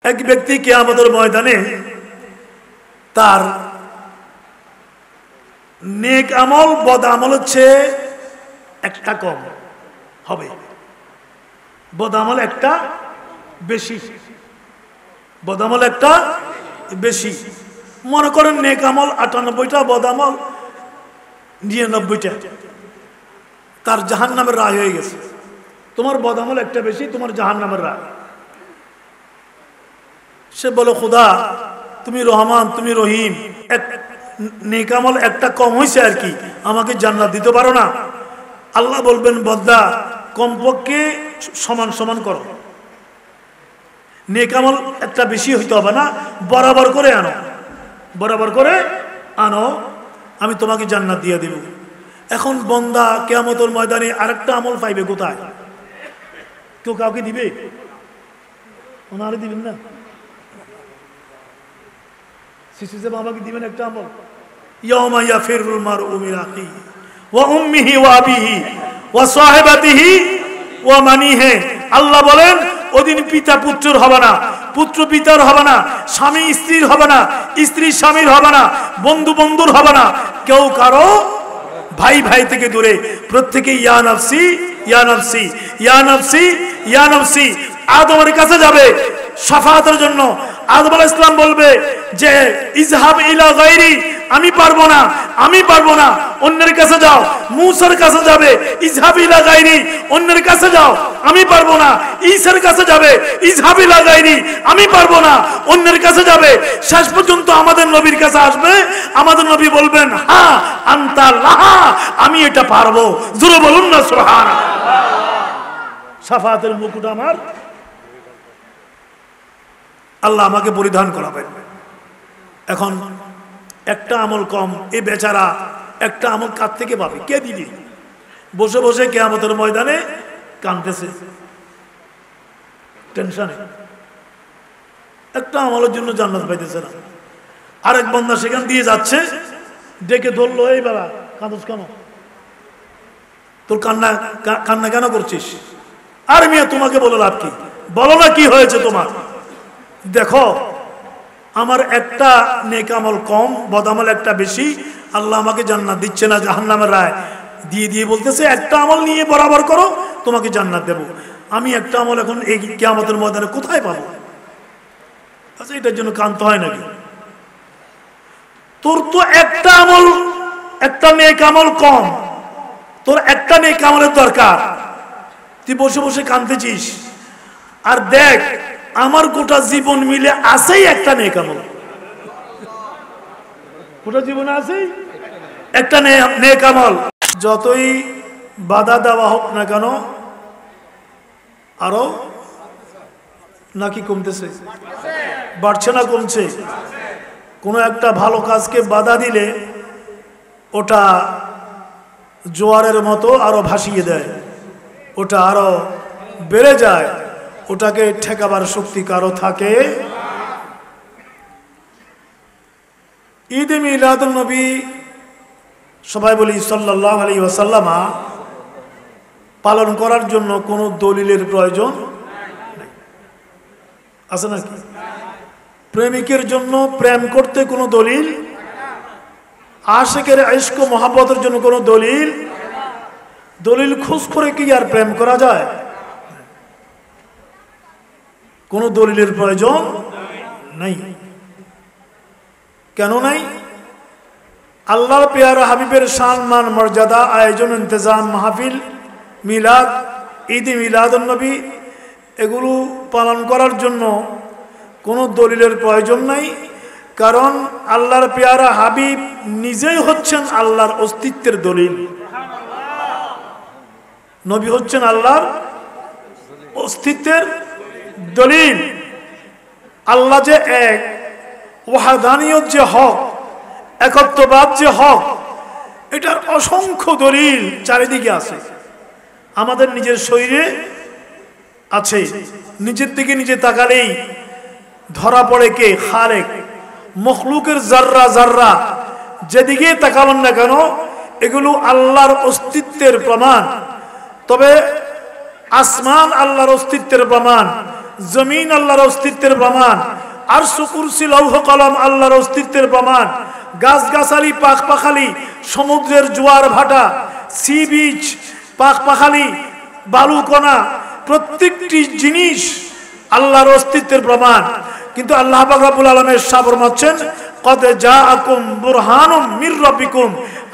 এক ব্যক্তি কিয়ামতের ময়দানে তার নেক আমল বদ আমলের চেয়ে একটা কম হবে, বদ আমল একটা বেশি, বদ আমল একটা বেশি। মনে করেন নেক আমল 98টা, বদ আমল 99টা, তার জাহান্নামের রায় হয়ে গেছে। তোমার বদ আমল একটা বেশি, তোমার জাহান্নামের রায়। সে বলে, খোদা তুমি রহমান, তুমি রহিম, নেক আমল একটা কম হয়েছে আর কি, আমাকে জান্নাত দিতে পারো না? আল্লাহ বলবেন, বদ্দা কমপক্ষে সমান সমান করো, নেক আমল একটা বেশি হইতে হবে না, বরাবর করে আনো, বরাবর করে আনো, আমি তোমাকে জান্নাত দিয়ে দেব। এখন বন্দা কিয়ামতের ময়দানে আরেকটা আমল পাইবে কোথায়? কেউ কাউকে দিবে? ওনারে দিবেন না? শিশুতে বাবাকে দিবেন একটা আমল? ইয়াউমা ইয়াফিরুল মারউ মিন আখিহি ওয়া উম্মিহি ওয়া আবিহি ওয়া সাহিবাতিহি ওয়া মানিহি। আল্লাহ বলেন ওদিন পিতা পুত্রের হবে না, পুত্র পিতার হবে না, স্বামী স্ত্রীর হবে না, স্ত্রী স্বামীর হবে না, বন্ধু বন্ধুর হবে না, কেউ কারো ভাই ভাই থেকে দূরে, প্রত্যেকে ইয়া নাফসি ইয়া নাফসি ইয়া নাফসি ইয়া নাফসি। আদমের কাছে যাবে শাফাআতের জন্য। আদম আলাইহিস সালাম বলবে যে ইজহাব ইলা গায়রি, আমি পারবো না, আমি পারবো না, অন্যের কাছে যাও। মূসার কাছে যাবে, ইজহাব ইলা গায়রি, অন্যের কাছে যাও, আমি পারবো না। ঈসার কাছে যাবে, ইজহাব ইলা গায়রি, আমি পারবো না, অন্যের কাছে যাবে। শেষ পর্যন্ত আমাদের নবীর কাছে আসবে, আমাদের নবী বলবেন, হ্যাঁ আনতা লাহা, আমি এটা পারবো। জোরে বলুন না সুবহানাল্লাহ। শাফাআতের মুকুট আমার আল্লাহ আমাকে পরিধান করাবেন। এখন একটা আমল কম, এই বেচারা একটা আমল কার থেকে পাবে? কে দিলি? বসে বসে কিয়ামতের ময়দানে কাঁদতেছে টেনশনে, একটা আমলের জন্য জান্নাত পাইতেছে না। আরেক বান্দা সেখান দিয়ে যাচ্ছে, ডেকে ধরলো, এই বেলা কাঁদছ কেন? তোর কান্না কান্না কেন করছিস? আর মিয়া তোমাকে বলে লাভ কি? বলো না কি হয়েছে তোমার? দেখো আমার একটা নেক আমল কম, বদ আমল একটা বেশি, আল্লাহ আমাকে জান্নাত দিচ্ছে না, জাহান্নামের রায় দিয়ে দিয়ে বলতেছে একটা আমল নিয়ে বরাবর করো, তোমাকে জান্নাত দেব। আমি একটা আমল এখন এই কিয়ামতের ময়দানে কোথায় পাবো? আচ্ছা এটার জন্য কাঁদতে হয় নাকি? তোর তো একটা আমল, একটা নেক আমল কম, তোর একটা নেক আমলের দরকার, তুই বসে বসে কাঁদতেছিস। আর দেখ আমার গোটা জীবন মিলে আছেই একটা নেক আমল, গোটা জীবনে আছেই একটা নেক আমল। যতই বাধা দেওয়া হোক না কেন, আরো নাকি কমতেছে? বাড়ছে না কমছে? কোনো একটা ভালো কাজকে বাধা দিলে ওটা জোয়ারের মতো আরো ভাসিয়ে দেয়, ওটা আরো বেড়ে যায়, ওটাকে ঠেকাবার শক্তি কারো থাকে। ঈদে মিলাদুন নবী সবাই বলি সাল্লাল্লাহু আলাইহি ওয়াসাল্লাম পালন করার জন্য কোনো দলিলের প্রয়োজন আছে নাকি? প্রেমিকের জন্য প্রেম করতে কোনো দলিল, আশিকের ইশক ও মহব্বতের জন্য কোনো দলিল, দলিল খোঁজ করে কি আর প্রেম করা যায়? কোনো দলিলের প্রয়োজন নাই। কেন নাই? আল্লাহর পেয়ারা হাবিবের সম্মান মর্যাদা, আয়োজন, ইন্তজাম, মাহফিল, মিলাদ, ঈদ মিলাদুন নবী এগুলো পালন করার জন্য কোনো দলিলের প্রয়োজন নাই। কারণ আল্লাহর পেয়ারা হাবিব নিজেই হচ্ছেন আল্লাহর অস্তিত্বের দলিল। নবী হচ্ছেন আল্লাহর অস্তিত্বের দলিল। আল্লাহ যে এক, ওয়াহদানিয়ত যে হক, একত্ববাদ যে হক, এটার অসংখ্য দলিল চারিদিকে আছে। আমাদের নিজের শরীরে আছে, নিজের দিকে নিজে তাকালেই ধরা পড়ে কে খালেক। মখলুকের জাররা জাররা যেদিকে তাকাবেন না কেন এগুলো আল্লাহর অস্তিত্বের প্রমাণ। তবে আসমান আল্লাহর অস্তিত্বের প্রমাণ, জমিন আল্লাহর অস্তিত্বের প্রমাণ, আরশ কুরসি লৌহ কলম আল্লাহর অস্তিত্বের প্রমাণ, গাছগাছালি পাখপাখালি, সমুদ্রের জোয়ার ভাটা, সি বিচ, পাখপাখালি, বালুকণা, প্রত্যেকটি জিনিস আল্লাহর অস্তিত্বের প্রমাণ। কিন্তু আল্লাহ পাক রব্বুল আলামিন ফরমাচ্ছেন কদ জাআকুম বুরহানুম মির রাব্বিকুম,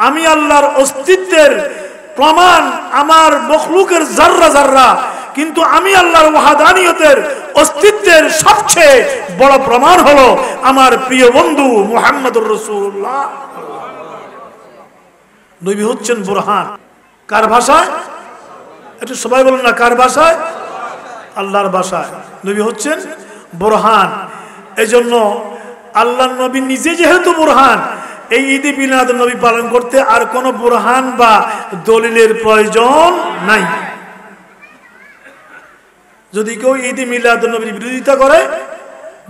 আমি আল্লাহর অস্তিত্বের প্রমাণ আমার মখলুকের যাররা যাররা, কিন্তু আমি আল্লাহর ওয়াহদানিয়তের অস্তিত্বের সবচেয়ে বড় প্রমাণ হলো আমার প্রিয় বন্ধু মুহাম্মদুর রাসূলুল্লাহ। নবী হচ্ছেন বুরহান। কার ভাষায়? এটা সবাই বলেন না, কার ভাষায়? আল্লাহর ভাষায়। নবী হচ্ছেন বুরহান। এজন্য আল্লাহর নবী নিজে যেহেতু বুরহান, এই ঈদে মিলাদ নবী পালন করতে আর কোনো বুরহান বা দলিলের প্রয়োজন নাই। যদি কেউ ঈদে মিলাদ নবীর বিরোধিতা করে,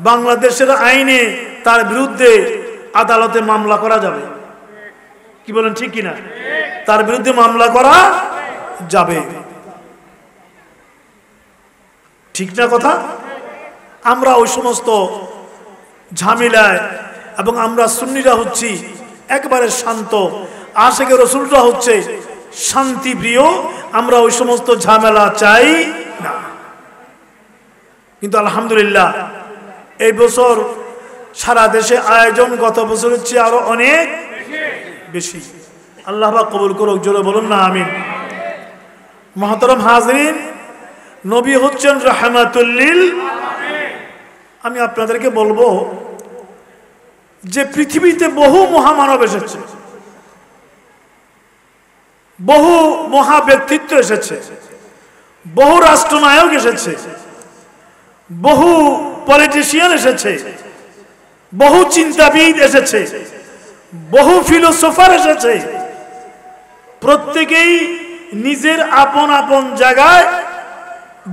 বাংলাদেশের আইনে তার বিরুদ্ধে আদালতে মামলা করা যাবে। কি বলেন, ঠিক কিনা? তার বিরুদ্ধে মামলা করা যাবে, ঠিক না কথা? আমরা ওই সমস্ত ঝামেলায়, এবং আমরা সুন্নিরা হচ্ছি একবারে শান্ত, আশিকে রাসূলরা হচ্ছে শান্তি প্রিয়, আমরা ওই সমস্ত ঝামেলা চাই না। কিন্তু আলহামদুলিল্লাহ এই বছর সারা দেশে আয়োজন গত বছরের চেয়ে আরো অনেক বেশি। আল্লাহ পাক কবুল করুক, জোরে বলুন না আমিন। মুহতারাম হাজরিন, নবী হচ্ছেন রাহমাতুল লিল আলামিন। আমি আপনাদেরকে বলবো যে পৃথিবীতে বহু মহামানব এসেছে, বহু মহা ব্যক্তিত্ব এসেছে, বহু রাষ্ট্রনায়ক এসেছে, বহু পলিটিশিয়ান এসেছে, বহু চিন্তাবিদ এসেছে, বহু ফিলোসোফার এসেছে। প্রত্যেকেই নিজের আপন আপন জায়গায়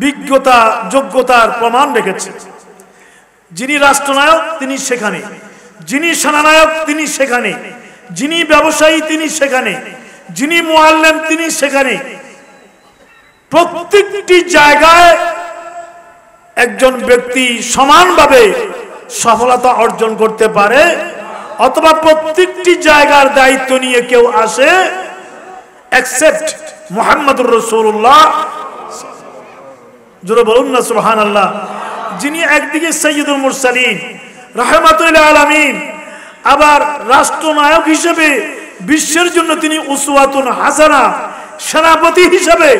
বিজ্ঞতা যোগ্যতার প্রমাণ রেখেছে। যিনি রাষ্ট্রনায়ক তিনি সেখানে, যিনি সেনানায়ক তিনি সেখানে, যিনি ব্যবসায়ী তিনি সেখানে, যিনি মুআল্লিম তিনি সেখানে। প্রত্যেকটি জায়গায় একজন ব্যক্তি সমানভাবে সফলতা অর্জন করতে পারে, অথবা প্রত্যেকটি জায়গার দায়িত্ব নিয়ে কেউ আসে এক্সেপ্ট মুহাম্মদুর রাসূলুল্লাহ। জোরে বলুন না সুবহানাল্লাহ। যিনি একদিকে সাইয়্যিদুল মুরসালিন রাহমাতুল লিল আলামিন, আবার রাষ্ট্রনায়ক হিসেবে বিশ্বের জন্য তিনি উসওয়াতুন হাসানা, সেনাপতি হিসেবে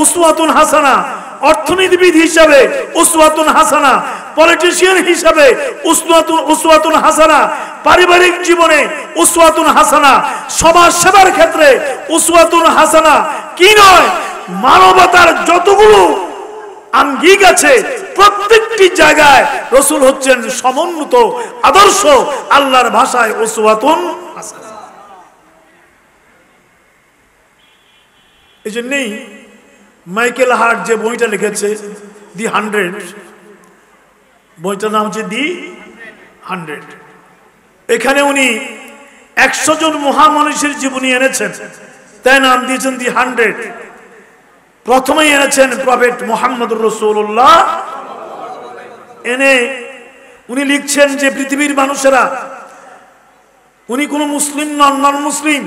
উসওয়াতুন হাসানা, অর্থনীতিবিদ হিসেবে উসওয়াতুন হাসানা, পলিটিশিয়ান হিসেবে উসওয়াতুন হাসানা, পারিবারিক জীবনে উসওয়াতুন হাসানা, সমাজ সেবার ক্ষেত্রে উসওয়াতুন হাসানা। কি নয়, মানবতার যতগুলো আঙ্গিক আছে প্রত্যেকটি জায়গায় রাসূল হচ্ছেন সমন্বিত আদর্শ, আল্লাহর ভাষায় উসওয়াতুন হাসানা। এই জন্যই মাইকেল হার্ট যে বইটা লিখেছে দি 100, বইটার নাম হচ্ছে দি 100। এখানে উনি 100 জন মহামনীষীর জীবনী এনেছেন, তাই নাম দিয়েছেন দি 100। প্রথমেই এনেছেন প্রফেট মুহাম্মদুর রাসূলুল্লাহ। এনে উনি লিখছেন যে পৃথিবীর মানুষেরা, উনি কোনো মুসলিম নন মুসলিম,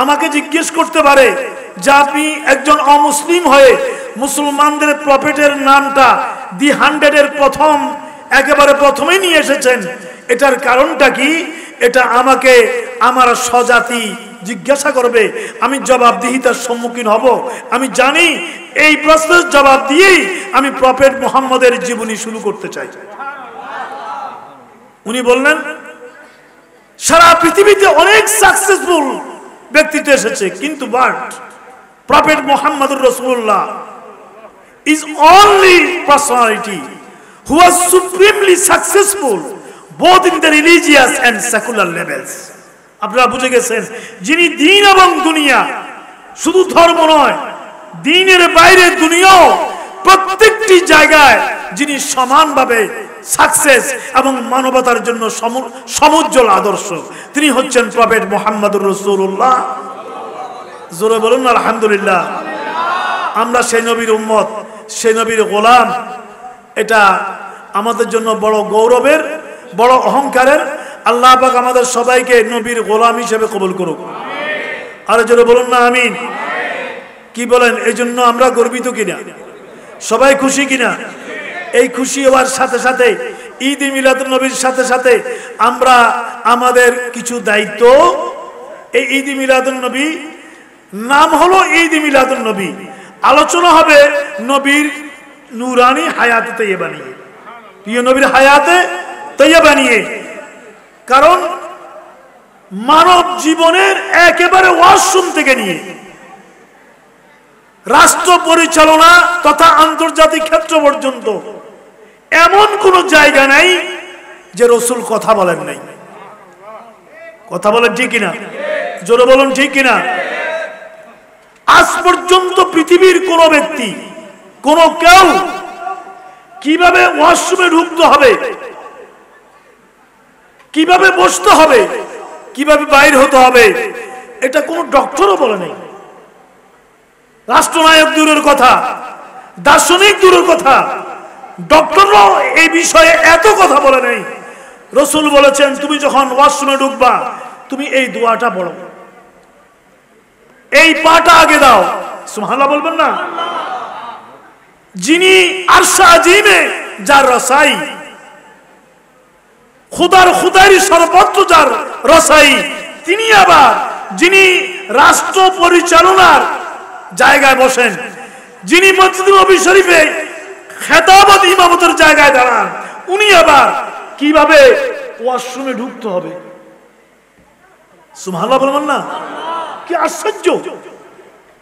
আমাকে জিজ্ঞেস করতে পারে যে আপনি একজন অমুসলিম হয়ে মুসলমানদের প্রফেটের নামটা দি 100 এর প্রথম একেবারে প্রথমেই নিয়ে এসেছেন, এটার কারণটা কি? এটা আমাকে আমার স্বজাতি জিজ্ঞাসা করবে, আমি জবাবদিহিতার সম্মুখীন হব। আমি জানি এই প্রশ্নের জবাব দিয়েই আমি প্রফেট মুহাম্মদের জীবনী শুরু করতে চাই। উনি বললেন সারা পৃথিবীতে অনেক সাকসেসফুল ব্যক্তিত্ব এসেছে, কিন্তু বাট প্রফেট মুহাম্মদুর রাসূলুল্লাহ is only personality who was supremely successful both in the religious and secular levels. আপনারা বুঝে গেছেন, যিনি দ্বীন এবং দুনিয়া, শুধু ধর্ম নয়, দ্বীনের বাইরে দুনিয়াও প্রত্যেকটি জায়গায় যিনি সমানভাবে সাকসেস এবং মানবতার জন্য সমুজ্জ্বল আদর্শ, তিনি হচ্ছেন প্রফেট মুহাম্মদুর রাসূলুল্লাহ। জোরে বলুন আলহামদুলিল্লাহ। আমরা সেই নবীর উম্মত, সেই নবীর গোলাম। এটা আমাদের জন্য বড় গৌরবের, বড় অহংকারের। আল্লাহ পাক আমাদের সবাইকে নবীর গোলাম হিসেবে কবুল করুক। আর জোরে বলুন না আমিন। কি বলেন, এই জন্য আমরা গর্বিত কিনা? সবাই খুশি কিনা? এই খুশি হওয়ার সাথে সাথে ঈদ মিলাদুন নবীর সাথে সাথে আমরা আমাদের কিছু দায়িত্ব, এই ঈদ মিলাদুন নবী নাম হলো ঈদ মিলাদুন নবী, আলোচনা হবে নবীর নুরানি হায়াতে তৈয়বা নিয়ে, প্রিয় নবীর হায়াতে তৈয়বা নিয়ে। কারণ মানব জীবনের একেবারে ওয়াশরুম থেকে নিয়ে রাষ্ট্র পরিচালনা তথা আন্তর্জাতিক ক্ষেত্র পর্যন্ত এমন কোন জায়গা নাই যে রাসূল কথা বলেন নাই। কথা বলেন ঠিক কিনা? জোরে বলুন ঠিক কিনা? আজ পর্যন্ত পৃথিবীর কোন ব্যক্তি, কোন কেউ কিভাবে ওয়াশরুমে ঢুকতে হবে, কিভাবে বসতে হবে, কিভাবে বাইরে হতে হবে, এটা কোন ডক্টরও বলে নাই। রাষ্ট্রনায়ক দূরের কথা, দার্শনিক দূরের কথা, ডক্টররাও এই বিষয়ে এত কথা বলে নাই। রাসূল বলেছেন, তুমি যখন ওয়াশরুমে ঢুকবা তুমি এই দোয়াটা পড়ো, এই পাটা আগে দাও। সুবহানাল্লাহ বলবেন না? যিনি আরশ আজিমে যার রসাই, খুদার খুদারি সর্বত্র যার রসাই, তিনি আবার যিনি রাষ্ট্র পরিচালনার জায়গায় বসেন, যিনি মসজিদ নববী শরীফে খেতাবত ইমামতের জায়গায় দাঁড়ান, উনি আবার কিভাবে ওয়াশরুমে ঢুকতে হবে। সুবহানাল্লাহ বলবেন না? কি আশ্চর্য!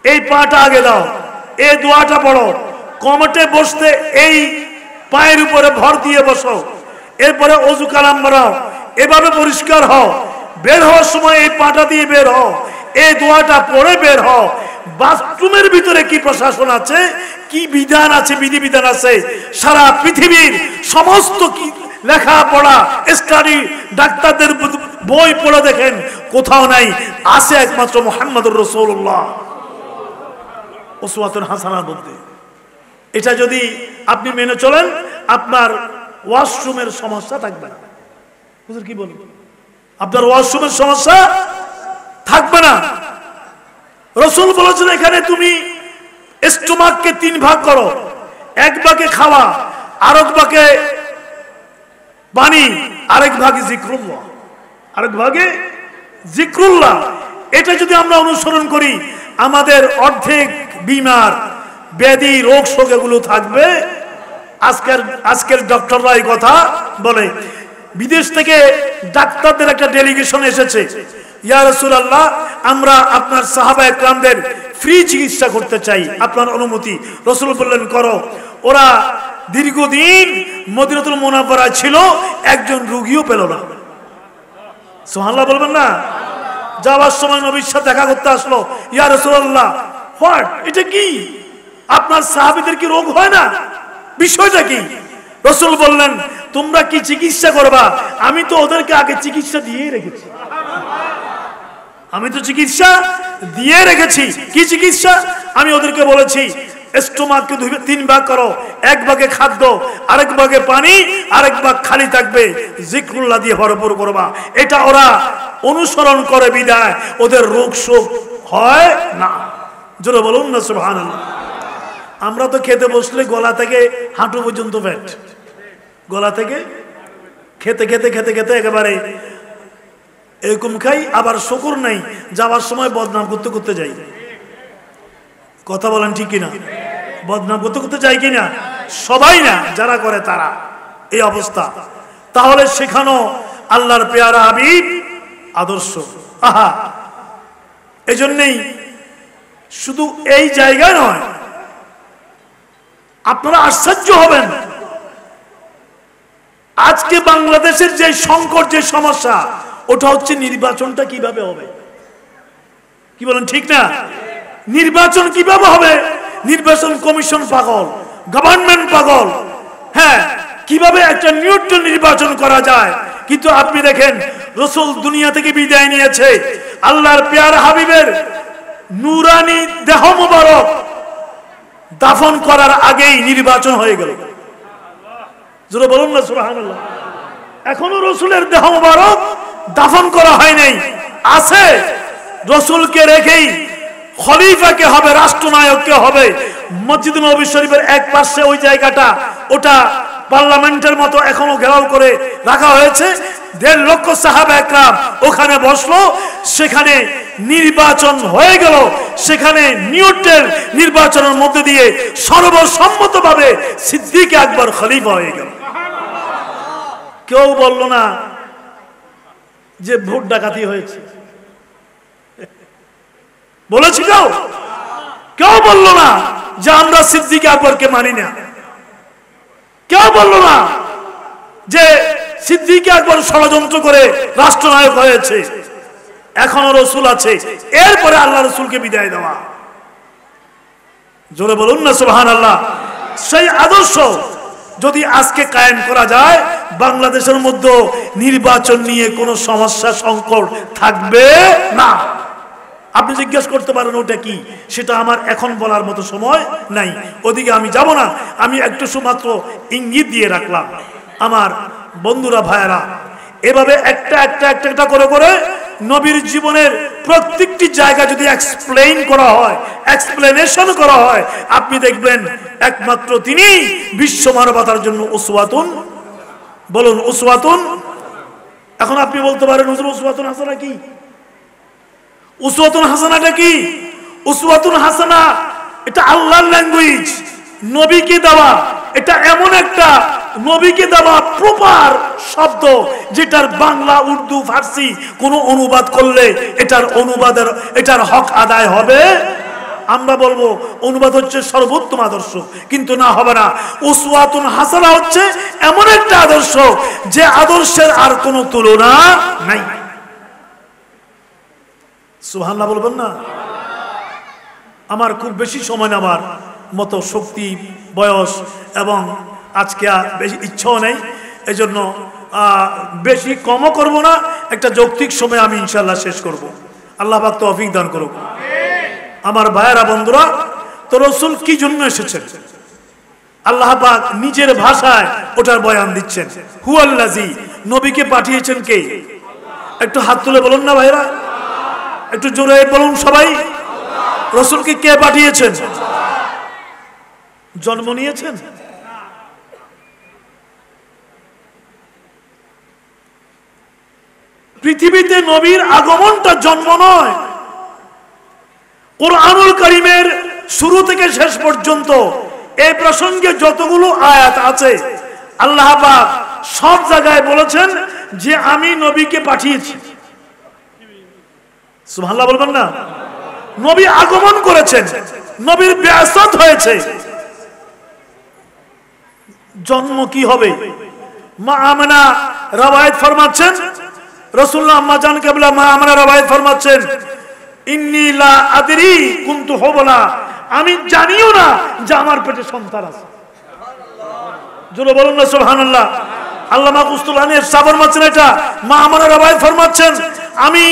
এই পাটা আগে দাও, এই দোয়াটা পড়ো, কমটে বসতে এই পায়ের উপরে ভর দিয়ে বসো, এরপরে ওযু কালাম মারাও, এভাবে পরিষ্কার হও, বের হওয়ার সময় এই পাটা দিয়ে বের হও, এই দোয়াটা পড়ে বের হও। বাথরুমের ভিতরে কি প্রশাসন আছে, কি বিধান আছে, বিধিবিধান আছে, সারা পৃথিবীর সমস্ত কি লেখাপড়া স্টাডি ডাক্তারদের বই পড়ে দেখেন, কোথাও নাই, আছে একমাত্র মুহাম্মদুর রাসূলুল্লাহ উসওয়াতুন হাসানার মধ্যে। এটা যদি আপনি মেনে চলেন, আপনার ওয়াশরুমের সমস্যা থাকবে না। হুজুর কি বলেন? আপনার ওয়াশরুমের সমস্যা থাকবে না। রাসূল বলেছেন, এখানে তুমি স্টোমাককে 3 ভাগ করো, এক ভাগে খাওয়া, আরেক ভাগে পানি, আরেক ভাগে জিক্রুল্লাহ, আরেক ভাগে জিক্রুল্লাহ। এটা যদি আমরা অনুসরণ করি, আমাদের অর্ধেক বিমার ব্যাধি রোগ শোক এগুলো থাকবে। আজকের ডক্টররা এই কথা বলে। বিদেশ থেকে ডাক্তারদের একটা ডেলিগেশন এসেছে, ইয়া রাসূলুল্লাহ, আমরা আপনার সাহাবায়ে কেরামদের ফ্রি চিকিৎসা করতে চাই, আপনার অনুমতি। রাসূল বললেন, করো। ওরা দীর্ঘদিন মদিনাতুল মুনাওয়ারায় ছিল, একজন রোগীও পেল না। সুবহানাল্লাহ বলবেন না? যাওয়ার সময় নবীর সাথে দেখা করতে আসলো, ইয়া রাসূলুল্লাহ, হোয়াট, এটা কি? আপনার সাহাবীদের কি রোগ হয় না? বিষয়টা কি? রাসূল বললেন, তোমরা কি চিকিৎসা করবা? আমি তো ওদেরকে আগে চিকিৎসা দিয়ে রেখেছি। আমি তো চিকিৎসা দিয়ে রেখেছি। কি চিকিৎসা? আমি ওদেরকে বলেছি, স্টোমাককে 3 ভাগ করো, এক ভাগে খাদ্য, আরেক ভাগে পানি, আরেক ভাগ খালি থাকবে, জিক্রুল্লাহ দিয়ে ভরপুর করবা। এটা ওরা অনুসরণ করে বিদায় ওদের রোগ শোক হয় না। জোরে বলুন না সুবহানাল্লাহ। আমরা তো খেতে বসলে গলা থেকে হাঁটু পর্যন্ত পেট, গলা থেকে খেতে খেতে খেতে খেতে একেবারে এরকম খাই, আবার শুকর নাই, যাওয়ার সময় বদনাম করতে করতে যাই। কথা বলেন ঠিক কিনা? বদনাম করতে করতে যাই কিনা? সবাই না, যারা করে তারা এই অবস্থা। তাহলে শেখানো আল্লাহর পেয়ারা হাবিব আদর্শ। আহা, এজন্যই শুধু এই জায়গায় নয়, আপনারা আশ্চর্য হবেন, আজকে বাংলাদেশের যে সংকট, যে সমস্যা, ওটা হচ্ছে নির্বাচনটা কিভাবে হবে। কি বলেন ঠিক না? নির্বাচন কিভাবে হবে? নির্বাচন কমিশন পাগল, গভর্নমেন্ট পাগল। হ্যাঁ, কিভাবে একটা নিউট্রাল নির্বাচন করা যায়। কিন্তু আপনি দেখেন, রাসূল দুনিয়া থেকে বিদায় নিয়েছে, আল্লাহর পেয়ারা হাবিবের নূরানি দেহ মুবারক দাফন করার আগেই নির্বাচন হয়ে গেল। জোরে বলুন না সুবহানাল্লাহ। এখনো রসুলের দেহ মোবারক দাফন করা হয় নাই, আছে। রসুলকে রেখেই খলিফাকে হবে, রাষ্ট্রনায়ককে হবে। মসজিদ নববী শরীফের এক পাশে ওই জায়গাটা, ওটা পার্লামেন্টের মতো এখনো ঘেরাও করে রাখা হয়েছে। 1.5 লক্ষ সাহাবা একরাম ওখানে বসলো, সেখানে নির্বাচন হয়ে গেল। সেখানে নিউট্রাল নির্বাচনের মধ্যে দিয়ে সর্বসম্মতভাবে সিদ্দিক আকবর খলিফা হয়ে গেল। কেউ বলল না যে ভোট ডাকাতি হয়েছে, বলেছি কেউ? কেউ বলল না যে আমরা সিদ্দিক আকবরকে মানি না। কেউ বলল না যে সিদ্দিক আকবর ষড়যন্ত্র করে রাষ্ট্রনায়ক হয়েছে। এখনো রসুল আছে, এরপরে আল্লাহ রসুলকে বিদায় দেওয়া। জোরে বলুন না সুবহানাল্লাহ। সেই আদর্শ যদি আজকে কায়েম করা যায়, বাংলাদেশের মধ্যে নির্বাচন নিয়ে কোনো সমস্যা সংকট থাকবে না। আপনি জিজ্ঞেস করতে পারেন ওটা কি, সেটা আমার এখন বলার মতো সময় নাই, ওদিকে আমি যাব না। আমি একটু মাত্র ইঙ্গিত দিয়ে রাখলাম। আমার বন্ধুরা, ভাইয়েরা, এভাবে একটা করে করে নবীর জীবনের প্রত্যেকটি জায়গা যদি এক্সপ্লেইন করা হয়, এক্সপ্লেনেশন করা হয়, আপনি দেখবেন একমাত্র তিনি বিশ্ব মানবতার জন্য উসওয়াতুন। বলুন উসওয়াতুন। এখন আপনি বলতে পারেন হুজুর উসওয়াতুন হাসানা কি? উসওয়াতুন হাসানাটা কি? উসওয়াতুন হাসানা এটা আল্লাহর ল্যাঙ্গুয়েজ, নবীকে দেওয়া। এটা এমন একটা নবীকে দেওয়া প্রপার শব্দ, যেটার বাংলা, উর্দু, ফার্সি কোনো অনুবাদ করলে এটার হক আদায় হবে। আমরা বলবো অনুবাদ হচ্ছে সর্বোত্তম আদর্শ, কিন্তু না, হবে না। উসওয়াতুন হাসানা হচ্ছে এমন একটা আদর্শ যে আদর্শের আর কোনো তুলনা নাই। সুবহানাল্লাহ বলবেন না? আমার খুব বেশি সময় নেওয়ার মতো শক্তি, বয়স এবং আজকে বেশি ইচ্ছাও নেই, এজন্য বেশি কমও করব না। একটা যৌক্তিক সময় আমি ইনশাল্লাহ শেষ করব। আল্লাহ পাক তৌফিক দান করুক। আমার ভাইয়েরা, বন্ধুরা, তো রসুল কি জন্য এসেছেন? আল্লাহ পাক নিজের ভাষায় ওটার বয়ান দিচ্ছেন। হুয়াল্লাযী, নবীকে পাঠিয়েছেন কে? একটু হাত তুলে বলুন না ভাইরা, একটু জোরে বলুন সবাই। রসুলকে কে পাঠিয়েছেন? জন্ম নিয়েছেন? পৃথিবীতে নবীর আগমনটা জন্ম নয়। কুরআনুল কারীমের শুরু থেকে শেষ পর্যন্ত এই প্রসঙ্গে যতগুলো আয়াত আছে, আল্লাহ পাক সব জায়গায় বলেছেন যে আমি নবীকে পাঠিয়েছি। সুবহানাল্লাহ বলবেন না? নবী আগমন করেছেন, নবীর বিআসত হয়েছে। জন্ম কি হবে? মা আমেনা রওয়ায়াত ফরমাচ্ছেন, রাসূলুল্লাহ আম্মা জান কিবলা মা আমেনা রওয়ায়াত ফরমাচ্ছেন, ইন্নী লা আদরি কুনতু হুবলা, আমি জানিও না যে আমার পেটে সন্তান আছে। জোরে বলুন না সুবহানাল্লাহ। আল্লামা কুস্তুলানির সাবর মাছেন এটা মা আমেনা রওয়ায়াত ফরমাচ্ছেন, আমি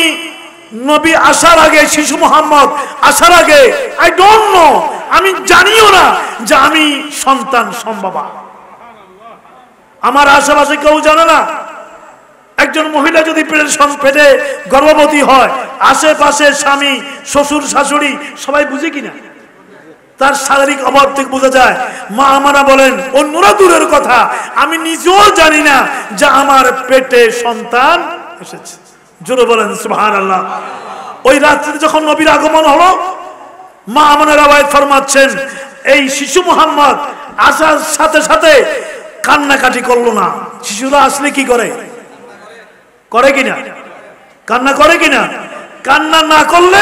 নবী আসার আগে, শিশু মুহাম্মদ আসার আগে, আই ডোন্ট নো, আমি জানিও না যে আমি সন্তান সম্ভবা। আমার আশেপাশে কেউ জানে না। একজন মহিলা যদি পেটে গর্ভবতী হয়, আশেপাশে স্বামী, শ্বশুর, শাশুড়ি সবাই বুঝে কিনা? তার শারীরিক অভাব থেকে বোঝা যায়। মা আমারা বলেন, অন্যরা দূরের কথা, আমি নিজেও জানি না যে আমার পেটে সন্তান এসেছে। জোরে বলেন সুবহানাল্লাহ। ওই রাত্রিতে যখন নবীর আগমন হলো, মা আমাদের রওয়ায়াত ফরমাচ্ছেন, এই শিশু মুহাম্মদ আসার সাথে সাথে কান্নাকাটি করলো না। শিশুরা আসলে কি করে? করে কিনা? কান্না করে কিনা? কান্না না করলে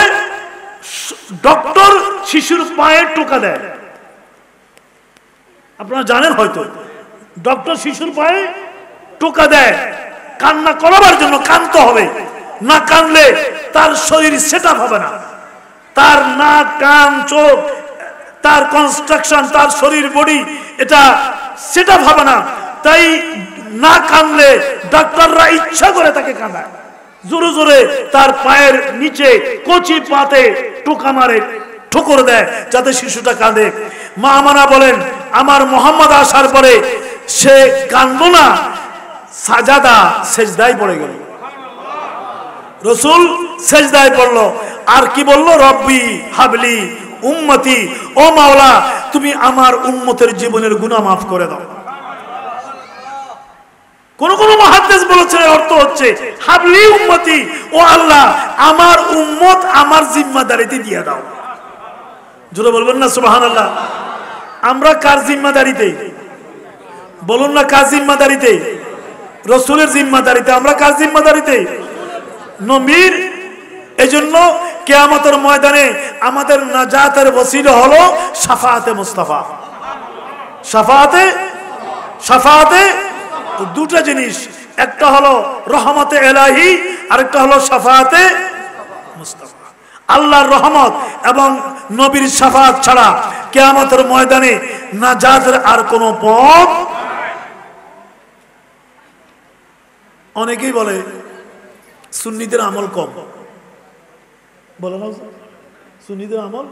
ডক্টর শিশুর পায়ে টোকা দেয়। আপনারা জানেন হয়তো, ডক্টর শিশুর পায়ে টোকা দেয় কান্না করাবার জন্য। কানতে হবে, না কানলে তার শরীর সেট আপ হবে না। তার নাক, কান, চোখ, তার কনস্ট্রাকশন, তার শরীর, বডি, এটা সেট আপ হবে না। তাই না কানলে ডাক্তাররা ইচ্ছা করে তাকে কাঁদায়, জোরে জোরে তার পায়ের নিচে কচি পাতে টোকা মারে, ঠোকর দেয় যাতে শিশুটা কাঁদে। মা আমানা বলেন, আমার মোহাম্মদ আসার পরে সে কাঁদল না, সাজাদা সেজদায় পড়ে গেল। রাসূল সেজদায় পড়লো আর কি বললো? রব্বি হাবলি উম্মতি, ও মাওলা তুমি আমার উম্মতের জীবনের গুনাহ মাফ করে দাও। কোন কোন মুহাদ্দিস বলেছেন অর্থ হচ্ছে হাবলি উম্মতি, ও আল্লাহ আমার উম্মত আমার জিম্মাদারিতে দিয়ে দাও। জোরে বলবেন না সুবহানাল্লাহ। আমরা কার জিম্মাদারিতে? বলুন না কার জিম্মাদারিতে? রাসূলের জিম্মাদারিতে। আমরা কার জিম্মাদারিতে? নবীর। এজন্য কিয়ামতের ময়দানে আমাদের নাজাতের ওসিলা হলো শাফাআতে মুস্তাফা। শাফাআতে দুটো জিনিস, একটা হলো রহমতে ইলাহি, আরেকটা হলো শাফাআতে মুস্তাফা। আল্লাহর রহমত এবং নবীর শাফাআত ছাড়া কিয়ামতের ময়দানে নাজাতের আর কোনো পথ। অনেকেই বলে সুন্নিদের আমল কম, বলে না সুন্নিদের আমল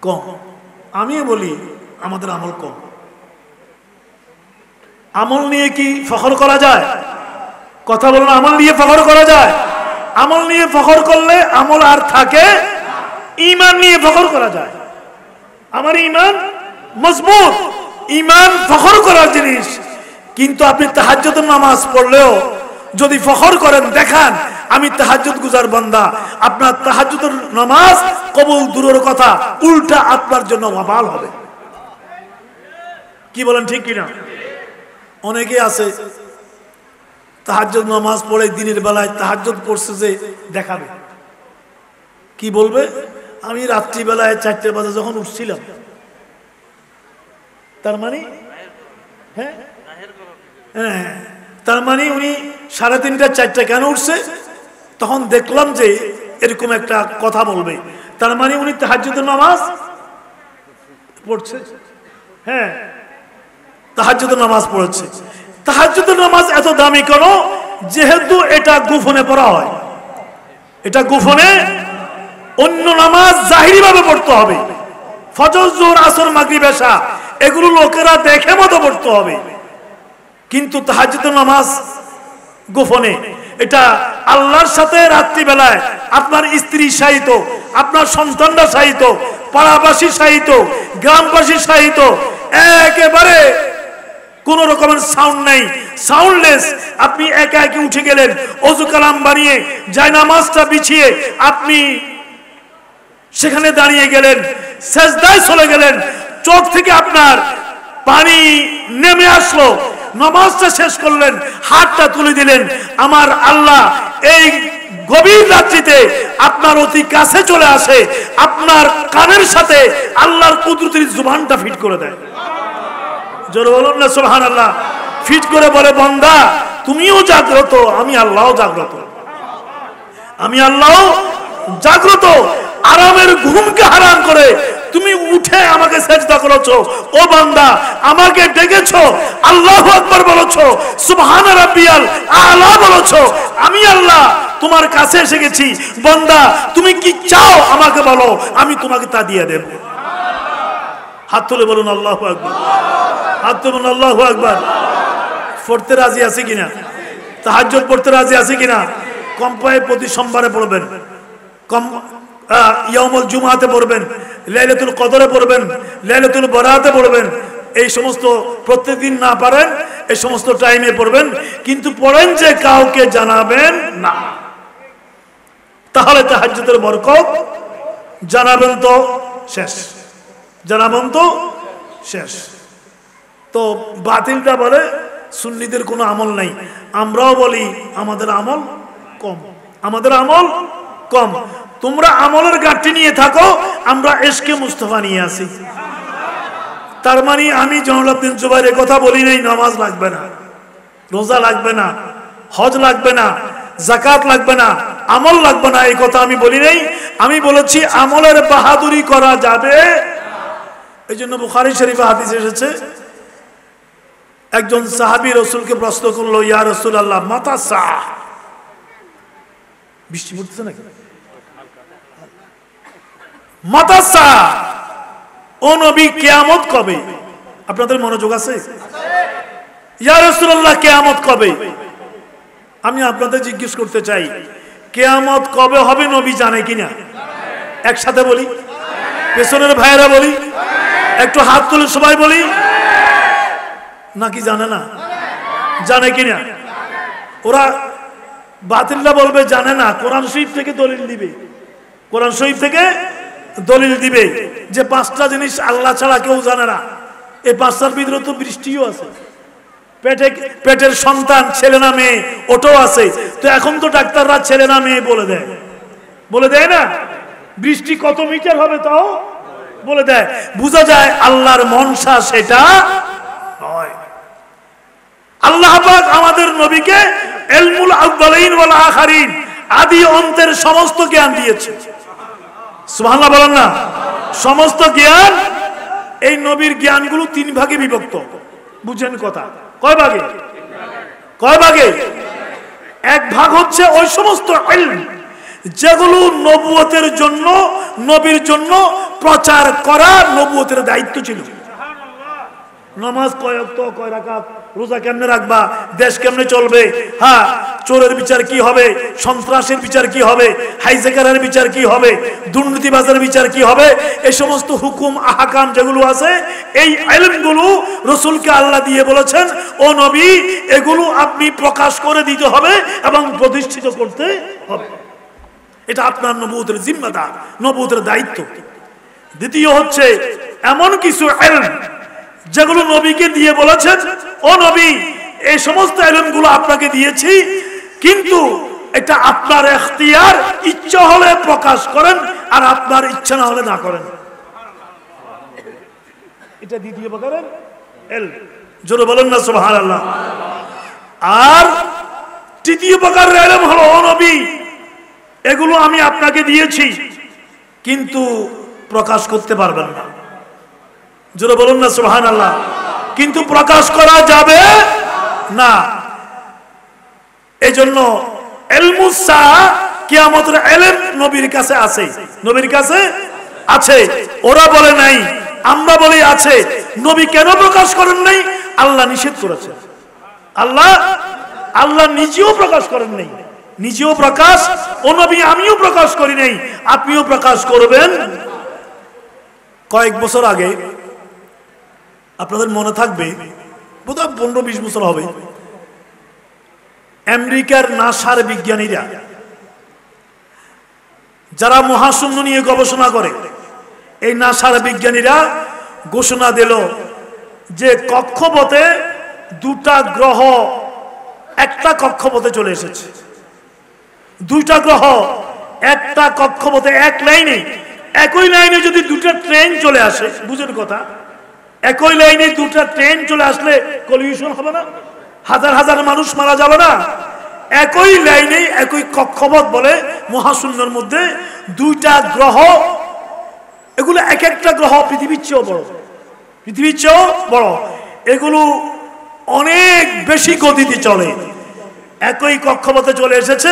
কম। আমিও বলি আমাদের আমল কম। আমল নিয়ে কি ফখর করা যায়? কথা বলুন, আমল নিয়ে ফখর করা যায়? আমল নিয়ে ফখর করলে আমল আর থাকে, ঈমান নিয়ে ফখর করা যায়। আমার ঈমান মজবুত, ঈমান ফখর করার জিনিস। কিন্তু আপনি তাহাজ্জুদের নামাজ পড়লেও যদি ফখর করেন, দেখান আমি তাহাজ্জুদ গুজার বান্দা, আপনার তাহাজ্জুদের নামাজ কবুল দূরের কথা, উল্টা আপনার জন্য ওয়াবাল হবে। কি বলেন ঠিক কিনা? অনেকে আছে তাহাজ্জুদ নামাজ পড়ে দিনের বেলায় তাহাজ্জুদ পড়ছে যে দেখাবে। কি বলবে? আমি রাত্রিবেলায় 4টে বাজে যখন উঠছিলাম, তার মানে হ্যাঁ হ্যাঁ তার মানে উনি 3:30 4টা কেন উঠছে? তখন দেখলাম যে এরকম একটা কথা বলবে, তার মানে উনি তাহাজ্জুদের নামাজ পড়ছে। হ্যাঁ, তাহাজ্জুদের নামাজ পড়েছে। তাহাজ্জুদের নামাজ এত দামি কেন? যেহেতু এটা গোপনে পড়া হয়। এটা গোপনে, অন্য নামাজ জাহিরি ভাবে পড়তে হবে। ফজর, যোহর, আসর, মাগরিব, এশা এগুলো লোকেরা দেখে মতো পড়তে হবে। কিন্তু তাহাজ্জুদের নামাজ গোপনে, এটা আল্লাহর সাথে রাত্রিবেলায় আপনার স্ত্রী শায়িত, আপনার সন্তানরা শায়িত, পাড়াবাসী শায়িত, গ্রামবাসী শায়িত, একেবারে কোন রকমের সাউন্ড নাই, সাউন্ডলেস। আপনি একা একা উঠে গেলেন, ওযু কালাম বানিয়ে জায়নামাজটা বিছিয়ে আপনি সেখানে দাঁড়িয়ে গেলেন, সেজদায় চলে গেলেন, চোখ থেকে আপনার পানি নেমে আসলো, নামাজটা শেষ করলেন, হাতটা তুলে দিলেন, আমার আল্লাহ এই গভীর রাত্রিতে আপনার অতি কাছে চলে আসে, আপনার কানের সাথে আল্লাহর কুদরতের জুবানটা ফিট করে দেয়। জোরে বলুন না সুবহানাল্লাহ। ফিট করে বলে, বান্দা তুমিও জাগ্রত, আমি আল্লাহও জাগ্রত, আমি আল্লাহ জাগ্রত। আরামের ঘুমকে হারাম করে তুমি উঠে আমাকে সেজদা করেছো। ও বান্দা, আমাকে ডেকেছো, আল্লাহু আকবার বলেছো, সুবহান রাব্বিয়াল আলা বলেছো। আমি আল্লাহ তোমার কাছে এসে গেছি। বান্দা তুমি কি চাও আমাকে বলো, আমি তোমাকে তা দিয়ে দেব। হাত তুলে বলুন আল্লাহু আকবার, হাত তুলে বলুন আল্লাহু আকবার। পড়তে রাজি আছে কিনা? তাহাজ্জুদ পড়তে রাজি আছে কিনা? কমপক্ষে প্রতি সোমবারে পড়বেন, কম ইয়াউমুল জুমআতে পড়বেন, লাইলাতুল কদরে পড়বেন, লাইলাতুল বারাতে পড়বেন। এই সমস্ত প্রত্যেকদিন না পারেন, এই সমস্ত টাইমে পড়বেন, কিন্তু পড়েন যে কাউকে জানাবেন না। তাহলে তাহাজ্জুদের বরকত জানাবেন তো শেষ, জানাবেন তো শেষ। তো বাতিলটা বলে সুন্নিদের কোনো আমল নাই। আমরাও বলি আমাদের আমল কম, আমাদের আমল কম। তোমরা আমলের ঘাটতি নিয়ে থাকো, আমরা ইশকে মুস্তাফা নিয়ে আসি। তার মানে আমি জয়নুলাবদ্দিন জুবাইরের কথা বলি নাই নামাজ লাগবে না, রোজা লাগবে না, হজ লাগবে না, যাকাত লাগবে না, আমল লাগবে না, এই কথা আমি বলি নাই। আমি বলেছি আমলের বাহাদুরি করা যাবে। এই জন্য বুখারী শরীফে হাদিস এসেছে, একজন সাহাবী রাসূলকে প্রশ্ন করলো, ইয়া রাসূলুল্লাহ মাতা সাআ। বৃষ্টি পড়তেছে নাকি? মাতা সাআ, ও নবী কিয়ামত কবে? আপনাদের মনোযোগ আছে? ইয়া রাসূলুল্লাহ কিয়ামত কবে? আমি আপনাদের জিজ্ঞেস করতে চাই, কিয়ামত কবে হবে নবী জানে কিনা? একসাথে বলি, পেছনের ভাইয়েরা বলি, একটু হাত তুলে সবাই বলি, নাকি জানে না? জানে কিনা? ওরা বাতিলরা বলবে জানে না, কোরআন শরীফ থেকে দলিল দিবে, কোরআন শরীফ থেকে দলিল দিবে যে 5টা জিনিস আল্লাহ ছাড়া কেউ জানে না। এই 5টার ভিতরে তো বৃষ্টিও আছে, পেটের সন্তান ছেলে না মেয়ে ওটাও আছে। তো এখন তো ডাক্তাররা ছেলে না মেয়ে বলে দেয় না? বৃষ্টি কত মিটার হবে তাও বলে দেয়। বোঝা যায় আল্লাহর মনসা সেটা নয়। আল্লাহ পাক আমাদের নবীকে ইলমুল আউয়ালিন ওয়াল আখিরিন, আদি অন্তের সমস্ত জ্ঞান দিয়েছে। সুবহানাল্লাহ বলেন না? সমস্ত জ্ঞান। এই নবীর জ্ঞানগুলো 3 ভাগে বিভক্ত। বুঝেন কথা? কয় ভাগে? কয় ভাগে? এক ভাগ হচ্ছে ওই সমস্ত ইলম যেগুলো নবুয়তের জন্য, নবীর জন্য প্রচার করা নবুয়তের দায়িত্ব ছিল। নামাজ কয় ওয়াক্ত, কয় রাকাত, রোজা কেমনে রাখবা, দেশ কেমনে চলবে, হ্যাঁ চোরের বিচার কি হবে, সন্ত্রাসের বিচার কি হবে, হাইজেকারের বিচার কি হবে, দুর্নীতিবাজের বিচার কি হবে, এই সমস্ত হুকুম আহকাম যেগুলো আছে, এই ইলমগুলো রাসূলকে আল্লাহ দিয়ে বলেছেন, ও নবী এগুলো আপনি প্রকাশ করে দিতে হবে এবং প্রতিষ্ঠিত করতে হবে। এটা আপনার নবুয়তের জিম্মাদার, নবুয়তের দায়িত্ব। দ্বিতীয় হচ্ছে এমন কিছু ইলম যেগুলো নবীকে দিয়ে বলেছেন, ও নবী এই সমস্ত ইলমগুলো আপনাকে দিয়েছি, কিন্তু এটা আপনার ইখতিয়ার, ইচ্ছা হলে প্রকাশ করেন আর আপনার ইচ্ছা না হলে না করেন। এটা দ্বিতীয় প্রকারের ইলম, জোরে বলেন না সুবহানাল্লাহ। আর তৃতীয় প্রকারের ইলম হলো, ও নবী এগুলো আমি আপনাকে দিয়েছি কিন্তু প্রকাশ করতে পারবেন না। জোরে বলুন না সুবহানাল্লাহ। কিন্তু প্রকাশ করা যাবে না। এজন্য ইলমুস সাআ, কিয়ামতের ইলম নবীর কাছে আছে, নবীর কাছে আছে। ওরা বলে নাই, আমরা বলি আছে। নবী কেন প্রকাশ করেন নাই? আল্লাহ নিষেধ করেছেন। আল্লাহ নিজেও প্রকাশ করেন নাই, নিজেও প্রকাশ, ও নবী আমিও প্রকাশ করি নাই, আপনিও প্রকাশ করবেন। কয়েক বছর আগে আপনাদের মনে থাকবে, বোধহয় 15-20 বছর হবে, আমেরিকার নাসার বিজ্ঞানীরা যারা মহাশূন্য নিয়ে গবেষণা করে, এই নাসার বিজ্ঞানীরা ঘোষণা দিল যে কক্ষপথে 2টা গ্রহ একটা কক্ষপথে চলে এসেছে। 2টা গ্রহ একটা কক্ষপথে, এক লাইনে, একই লাইনে যদি 2টা ট্রেন চলে আসে, বুঝেন কথা, একই লাইনে 2টা ট্রেন চলে আসলে কলিউশন হবে না? হাজার হাজার মানুষ মারা যাবে না? একই লাইনে একই কক্ষপথ বলে মহাশূন্যের মধ্যে 2টা গ্রহ, এগুলো এক একটা গ্রহ পৃথিবীর চেয়েও বড়, পৃথিবীর চেয়েও বড়। এগুলো অনেক বেশি গতিতে চলে, একই কক্ষপথে চলে এসেছে।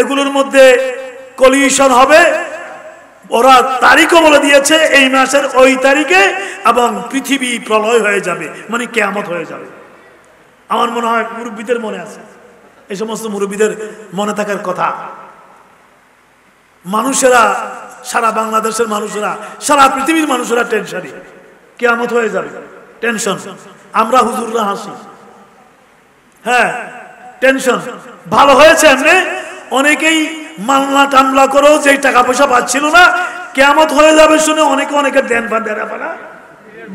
এগুলোর মধ্যে কলিউশন হবে। ওরা তারিখও বলে দিয়েছে এই মাসের ওই তারিখে, এবং পৃথিবী প্রলয় হয়ে যাবে, মানে কিয়ামত হয়ে যাবে। আমার মনে হয় মুরব্বীদের মনে আছে, এই সমস্ত মুরব্বীদের মনে থাকার কথা। মানুষেরা, সারা বাংলাদেশের মানুষেরা, সারা পৃথিবীর মানুষেরা টেনশনে, কিয়ামত হয়ে যাবে, টেনশন। আমরা হুজুররা হাসি, হ্যাঁ টেনশন। ভালো হয়েছে এমনি, অনেকেই মামলা টামলা করেও যে টাকা পয়সা পাচ্ছিল না, কিয়ামত হয়ে যাবে শুনে অনেকে দেন পানা,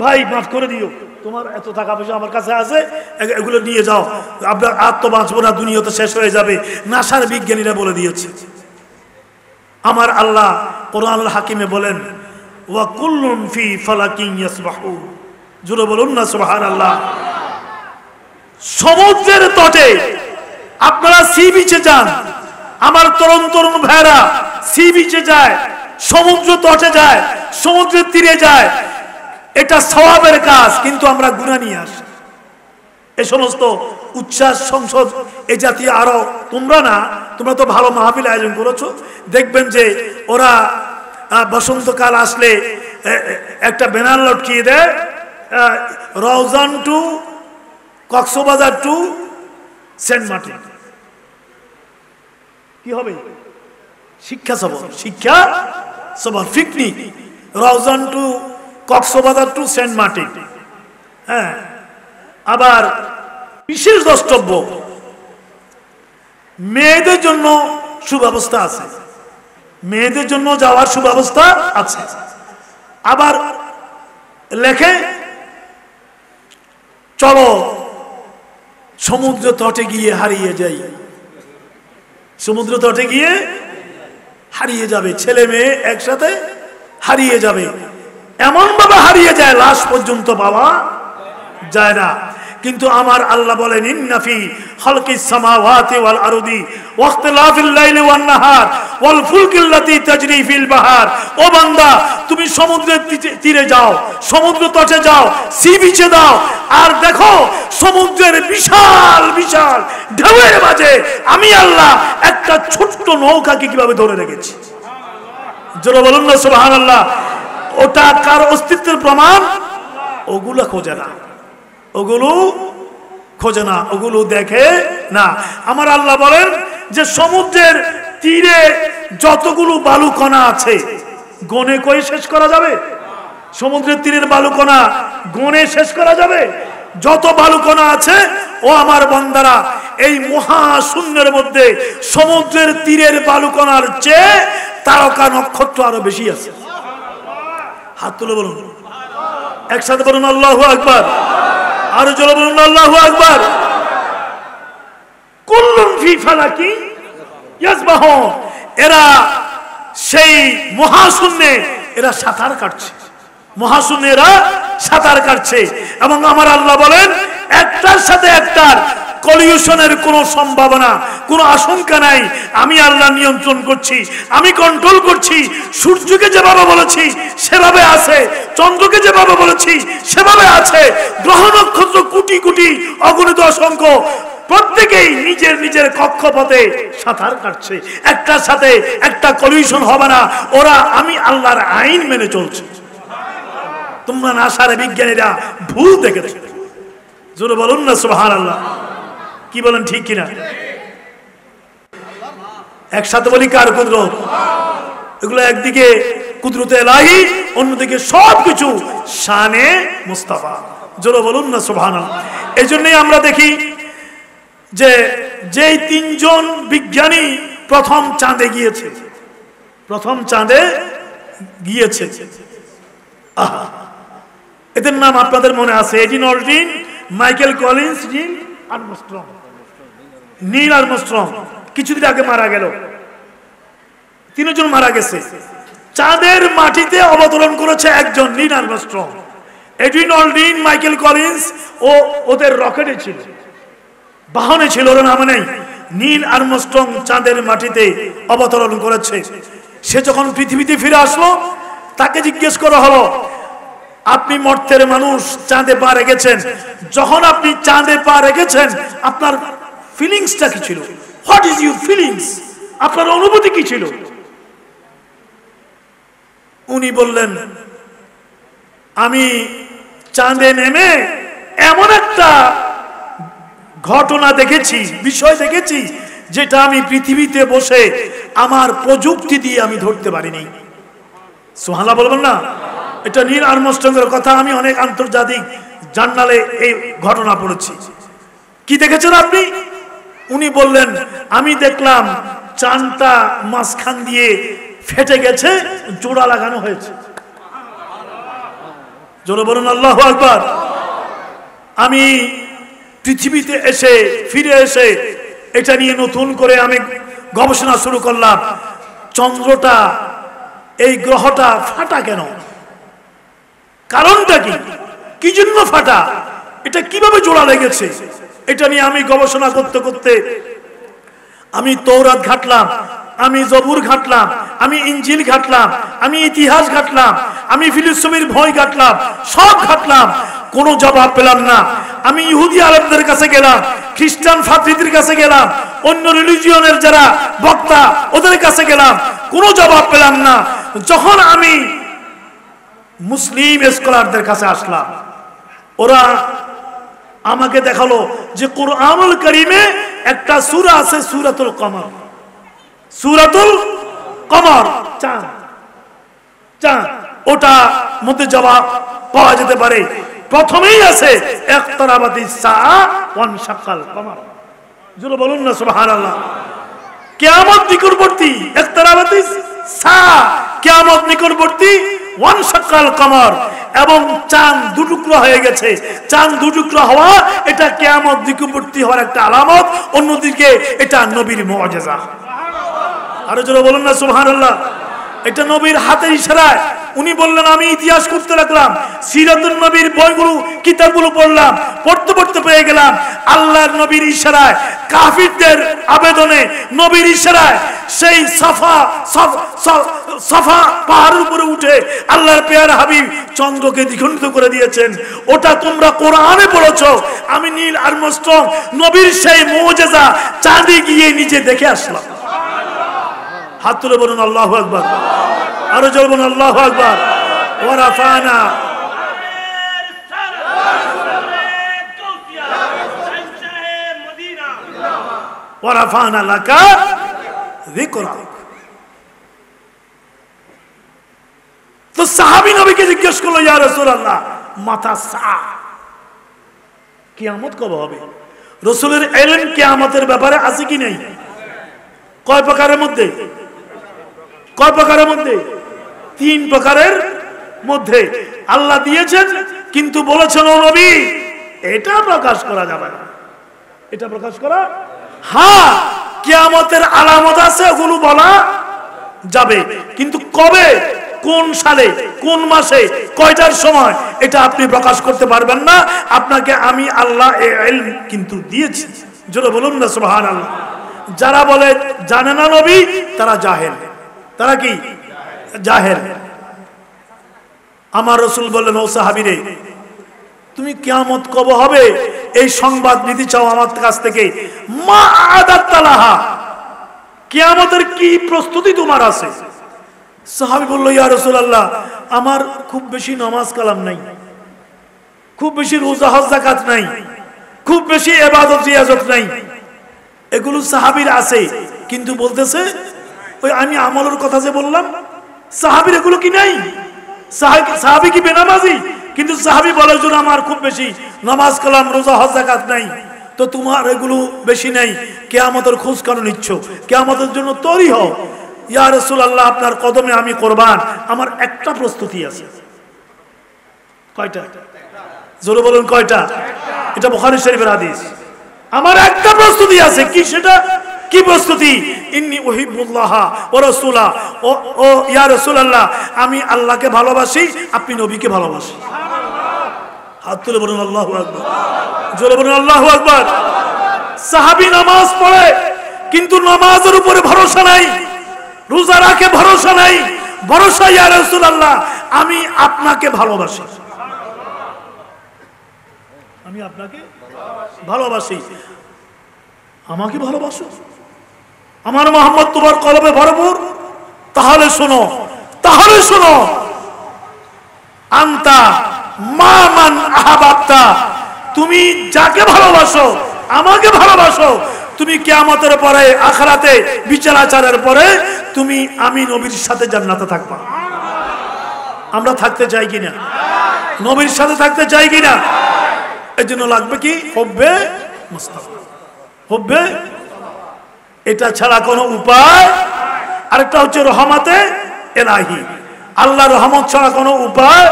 ভাই মাফ করে দিও, তোমার এত টাকা পয়সা আমার কাছে আছে, এগুলো নিয়ে যাও, আপনার আর তো বাঁচবো না, দুনিয়া তো শেষ হয়ে যাবে। নাসার বিজ্ঞানীরা বলে দিয়েছে। আমার আল্লাহ কোরআনুল হাকিমে বলেন, ওয়া কুল্লুন ফি ফালাকিন ইয়াসবাহুন। জোরে বলুন না সুবহানাল্লাহ। সমুদ্রের তটে আপনারা সি বিচে যান, আমার তরুণ তরুণ ভাইরা সি বিচে যায়, সমুদ্র তটে যায়, সমুদ্রের তীরে যায়, এটা সওয়াবের কাজ, কিন্তু আমরা গুনাহ নিয়ে আসি। এই সমস্ত উচ্ছ্বাস সংসদ এই জাতীয় আরো, তোমরা না, তোমরা তো ভালো মাহফিল আয়োজন করেছো, দেখবেন যে ওরা বসন্তকাল আসলে একটা ব্যানার লটকিয়ে দেয়, Raozan to Cox's Bazar to Saint Martin কি হবে? শিক্ষা সফর, শিক্ষা সফর, picnic, Raozan to Cox's Bazar to Saint Martin. হ্যাঁ, আবার বিশেষ দ্রষ্টব্য, মেয়েদের জন্য সুব্যবস্থা আছে, মেয়েদের জন্য যাওয়ার সুব্যবস্থা আছে। আবার লেখে চলো সমুদ্র তটে গিয়ে হারিয়ে যাই, সমুদ্র তটে গিয়ে হারিয়ে যাবে, ছেলে মেয়ে একসাথে হারিয়ে যাবে। এমন ভাবে হারিয়ে যায় লাশ পর্যন্ত পাওয়া যায় না। কিন্তু আমার আল্লাহ বলেন ইন্না ফি খালকিস সামাওয়াতি ওয়াল আরদি ওয়া ইখতিলাফিল লাইলি ওয়ান নাহার ওয়াল ফুলকিল্লাতী তাজরি ফিল বাহার। ও বান্দা, তুমি সমুদ্রের তীরে যাও, সমুদ্র তটে যাও, সি বিচে দাও, আর দেখো সমুদ্রের বিশাল বিশাল ঢেউয়ের মাঝে আমি আল্লাহ একটা ছোট্ট নৌকাকে কিভাবে ধরে রেখেছি। জোরে বলুন না সুবহানাল্লাহ। ওটা কার অস্তিত্বের প্রমাণ? ওগুলো খোঁজে না, ওগুলো খোঁজে না, ওগুলো দেখে না। আমার আল্লাহ বলেন যে সমুদ্রের তীরে যতগুলো বালুকণা আছে গনে কয়ে শেষ করা যাবে? সমুদ্রের তীরের বালুকণা গনে শেষ করা যাবে? যত বালুকণা আছে ও আমার বান্দারা, এই মহাশূন্যের মধ্যে সমুদ্রের তীরের বালুকণার চেয়ে তারকা নক্ষত্র আরো বেশি আছে। হাত তুলে বলুন, একসাথে বলুন আল্লাহু আকবার, আর জোরে বলুন আল্লাহু আকবার। কুল্লুন ফি ফালাকি ইয়াসবাহুন। এরা সেই মহাশূন্যে এরা সাঁতার কাটছে, মহাশূন্যে এরা সাঁতার কাটছে। এবং আমার আল্লাহ বলেন একটার সাথে একটার কলিউশনের কোনো সম্ভাবনা, কোনো আশঙ্কা নাই। আমি আল্লাহ নিয়ন্ত্রণ করছি, আমি কন্ট্রোল করছি। সূর্যকে যেভাবে বলেছি সেভাবে আছে, চন্দ্রকে যেভাবে বলেছি সেভাবে আছে। গ্রহ নক্ষত্র কোটি কোটি অগণিত অসংখ্য, প্রত্যেকেই নিজের নিজের কক্ষপথে সাঁতার কাটছে। একটার সাথে একটা কলিউশন হবে না। ওরা আমি আল্লাহর আইন মেনে চলছে। তোমরা নাসার বিজ্ঞানীরা ভুল দেখেছে। জোরে বলুন না সুবহানাল্লাহ। কি বলেন, ঠিক কিনা? একসাথে বলি কার কুদরত? এগুলো একদিকে কুদরতে ইলাহি, অন্যদিকে সবকিছু শানে মুস্তাফা। জোরে বলুন না সুবহানাল্লাহ। এই জন্যই আমরা দেখি যে যেই তিনজন বিজ্ঞানী প্রথম চাঁদে গিয়েছে, প্রথম চাঁদে গিয়েছে, আহা, এদের নাম আপনাদের মনে আছে? Edwin Aldrin, Michael Collins, Neil Armstrong. Neil Armstrong কিছুদিন আগে মারা গেল, তিনজন মারা গেছে। চাঁদের মাটিতে অবতরণ করেছে একজন, Neil Armstrong. Edwin Aldrin, Michael Collins ও ওদের রকেটে ছিল, বাহনে ছিল, ওর নাম নেই। নীল আর্মস্ট্রং চাঁদের মাটিতে অবতরণ করেছে। সে যখন পৃথিবীতে ফিরে আসলো, তাকে জিজ্ঞেস করা হলো, আপনি মর্ত্যের মানুষ, চাঁদে পা রেখেছেন, যখন আপনি চাঁদে পা রেখেছেন আপনার ফিলিংসটা কি ছিল? What is your feelings? আপনার অনুভূতি কি ছিল? উনি বললেন, আমি চাঁদে নেমে এমন একটা ঘটনা দেখেছি, বিষয় দেখেছি, যেটা আমি পৃথিবীতে বসে আমার প্রযুক্তি দিয়ে আমি ধরতে পারিনি। সুবহানাল্লাহ বলবেন না? এটা নীল আর্মস্ট্রংয়ের কথা। আমি অনেক আন্তর্জাতিক জার্নালে এই ঘটনা পড়েছি। কি দেখেছেন আপনি? উনি বললেন, আমি দেখলাম চাঁদটা মাঝখান দিয়ে ফেটে গেছে, জোড়া লাগানো হয়েছে। জোরে বলুন আল্লাহু আকবার। আমি পৃথিবীতে এসে ফিরে এসে এটা নিয়ে নতুন করে আমি গবেষণা শুরু করলাম। চন্দ্রটা, এই গ্রহটা ফাটা কেন? কারণটা কি? কি জন্য ফাটা? এটা কিভাবে জোড়া লেগেছে? এটা নিয়ে আমি গবেষণা করতে করতে আমি তৌরাত ঘাটলাম, আমি জবুর ঘাটলাম, আমি ইনজিল ঘাটলাম, আমি ইতিহাস ঘাটলাম, আমি ফিলোসফির বই ঘাটলাম, সব ঘাটলাম, কোনো জবাব পেলাম না। আমি ইহুদি আলেমদের কাছে গেলাম, খ্রিস্টান ফাদ্রীদের কাছে গেলাম, অন্য রিলিজিয়নের যারা বক্তা ওদের কাছে গেলাম, কোনো জবাব পেলাম না। যখন আমি মুসলিম স্কলারদের কাছে আসলাম, ওরা আমাকে দেখালো যে কুরআনুল কারীমে একটা সূরা আছে সূরাতুল কমর। সূরাতুল কমর, চাঁদ। চাঁদ ওটা মধ্যে জবাব পাওয়া যেতে পারে। প্রথমেই আছে ইকতারাবাতিস সাআ ওয়ানশাক্কাল কমর। জোরে বলুন না সুবহানাল্লাহ। কিয়ামত নিকটবর্তী, ইকতারাবাতিস সাআ, কিয়ামত নিকটবর্তী, ওয়ানশাক্কাল কমর, এবং চাঁদ দুটুকরা হয়ে গেছে। চাঁদ দুটুকরা হওয়া এটা কিয়ামত নিকটবর্তী হওয়ার একটা আলামত, অন্যদিকে এটা নবীর মুআজিজা। আরো জোরে বলুন না সুবহানাল্লাহ। এটা নবীর হাতের ইশারায় উনি বললেন, আমি ইতিহাস করতে লাগলাম, সিরাতুন নবীর বইগুলো কিতাবগুলো পড়লাম, পড়তে পড়তে পেয়ে গেলাম আল্লাহর নবীর ইশারায়, কাফিরদের আবেদনে নবীর ইশারায় সেই সাফা পাহাড়ের উপরে উঠে আল্লাহর পেয়ারা হাবিব চন্দ্রকে দ্বিখণ্ডিত করে দিয়েছেন। ওটা তোমরা কোরআনে পড়েছো। আমি নীল আর্মস্ট্রং নবীর সেই মুআজিজা চাঁদে গিয়ে নিজে দেখে আসলাম। হাত তুলে বলুন আল্লাহু আকবার। আরো জোরে বলুন আল্লাহু আকবার। ওয়া রাফানা, ওয়া রাফানা লাকা যিকরাক। তো সাহাবী নবীকে জিজ্ঞেস করলো, ইয়া রাসূলুল্লাহ মাতা সা, কিয়ামত কবে হবে? রাসূলের ইলম কিয়ামতের ব্যাপারে আছে কি নাই? কয় প্রকারের মধ্যে? কয় প্রকারের মধ্যে? 3 প্রকারের মধ্যে আল্লাহ দিয়েছেন, কিন্তু বলেছেন ও নবী এটা প্রকাশ করা যাবে না। এটা প্রকাশ করা, হ্যাঁ কিয়ামতের আলামত আছে, ওগুলো বলা যাবে, কিন্তু কবে, কোন সালে, কোন মাসে, কয়টার সময় এটা আপনি প্রকাশ করতে পারবেন না। আপনাকে আমি আল্লাহ এই ইলম কিন্তু দিয়েছি। জোরে বলুন না সুবহানাল্লাহ। যারা বলে জানে না নবী, তারা জাহেল। তারা কি? জাহেল। আমার রাসূল বললেন, ও সাহাবীরে, তুমি কিয়ামত কবে হবে এই সংবাদ নিতে চাও আমার কাছ থেকে। মা আদাতালাহা, কিয়ামতের কি প্রস্তুতি তোমার আছে? সাহাবী বলল, ইয়া রাসূলুল্লাহ আমার খুব বেশি নামাজ কালাম নাই, খুব বেশি রোজা হজ যাকাত নাই, খুব বেশি ইবাদত রিয়াজত নাই। এগুলো সাহাবীর আছে, কিন্তু বলতেছে ওই আমি আমলের কথা যে বললাম, সাহাবীর এগুলো কি নাই? সাহাবী কি বেনামাজি? কিন্তু সাহাবী বলে যে আমার খুব বেশি নামাজ কালাম রোজা হজ যাকাত নাই। তো তোমার এগুলো বেশি নাই, কিয়ামতের খোঁজ কেন নিচ্ছ? কিয়ামতের জন্য তৈরি হও। ইয়া রাসূলুল্লাহ আপনার কদমে আমি কুরবান, আমার একটা প্রস্তুতি আছে। কয়টা? জোরে বলুন কয়টা? এটা বুখারী শরীফের হাদিস। আমার একটা প্রস্তুতি আছে। কি সেটা? কি প্রস্তুতি? ইন্নী উহিব্বুল্লাহ ওয়া রাসূলা, ও ইয়া রাসূলুল্লাহ আমি আল্লাহকে ভালোবাসি, আপনি নবীকে ভালোবাসি। হাত তুলে বলুন আল্লাহু আকবার। জোরে বলুন আল্লাহু আকবার। সাহাবী নামাজ পড়ে, কিন্তু নামাজের উপরে ভরসা নাই, রোজা রাখে ভরসা নাই। ভরসা ইয়া রাসূলুল্লাহ আমি আপনাকে ভালোবাসি, আমি আপনাকে ভালোবাসি, আমাকে ভালোবাসো। আমার মোহাম্মদ তোমার কলবে ভরপুর। তাহলে শোনো, তাহলে শোনো, আনতা মা মান আহাবাবতা, তুমি যাকে ভালোবাসো, আমাকে ভালোবাসো, তুমি কিয়ামতের পরে আখিরাতে বিচার আচারের পরে তুমি আমি নবীর সাথে জান্নাতে থাকবা। আমরা থাকতে চাই কিনা? নবীর সাথে থাকতে চাই কিনা? এর জন্য লাগবে কি? হুব্বে মুস্তাফা, হুব্বে। এটা ছাড়া কোনো উপায়। আরেকটা হচ্ছে রহমতে ইলাহি, আল্লাহর রহমত ছাড়া কোনো উপায়।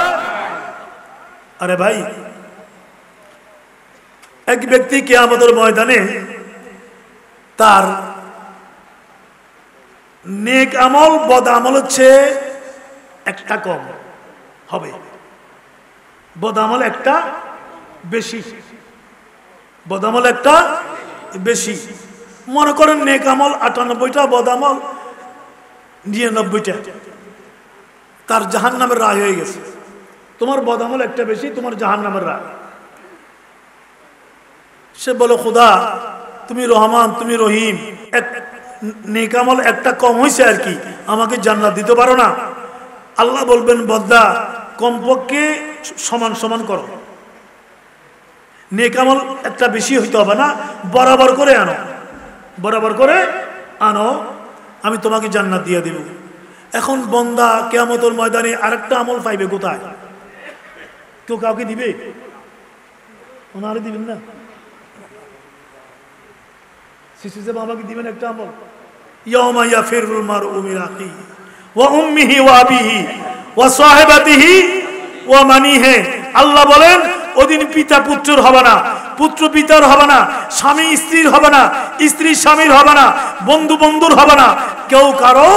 আরে ভাই, এক ব্যক্তি কিয়ামতের ময়দানে তার নেক আমল বদ আমল হচ্ছে একটা কম হবে, বদ আমল একটা বেশি, বদ আমল একটা বেশি। মনে করেন নেক আমল 98টা, বদ আমল 99টা। তার জাহান্নামের রায় হয়ে গেছে। তোমার বদ আমল একটা বেশি, তোমার জাহান্নামের রায়। সে বলে, খোদা তুমি রহমান, তুমি রহিম, এক নেক আমল একটা কম হয়েছে আর কি, আমাকে জান্নাত দিতে পারো না? আল্লাহ বলবেন, বদ্দা কমপক্ষে সমান সমান করো। নেক আমল একটা বেশি হইতে হবে না, বরাবর করে আনো, বরাবর করে আনো, আমি তোমাকে জান্নাত দিয়ে দেব। এখন বন্দা কিয়ামতের ময়দানে আরেকটা আমল পাইবে কোথায়? কেউ কাউকে দিবে? ওনারে দিবেন না? শিশুদের বাবাকে দিবেন একটা আমল, ইয়াউমা ইয়াফিরুল মারউ মিন আখিহি ওয়া উম্মিহি ওয়া আবিহি ওয়া সাহিবাতিহি ওয়া মানিহি। আল্লাহ বলেন ওদিন পিতা পুত্রের হবে না, পুত্র পিতার হবে না, স্বামী স্ত্রীর হবে না, স্ত্রী স্বামীর হবে না, বন্ধু বন্ধুর হবে না, কেউ কারো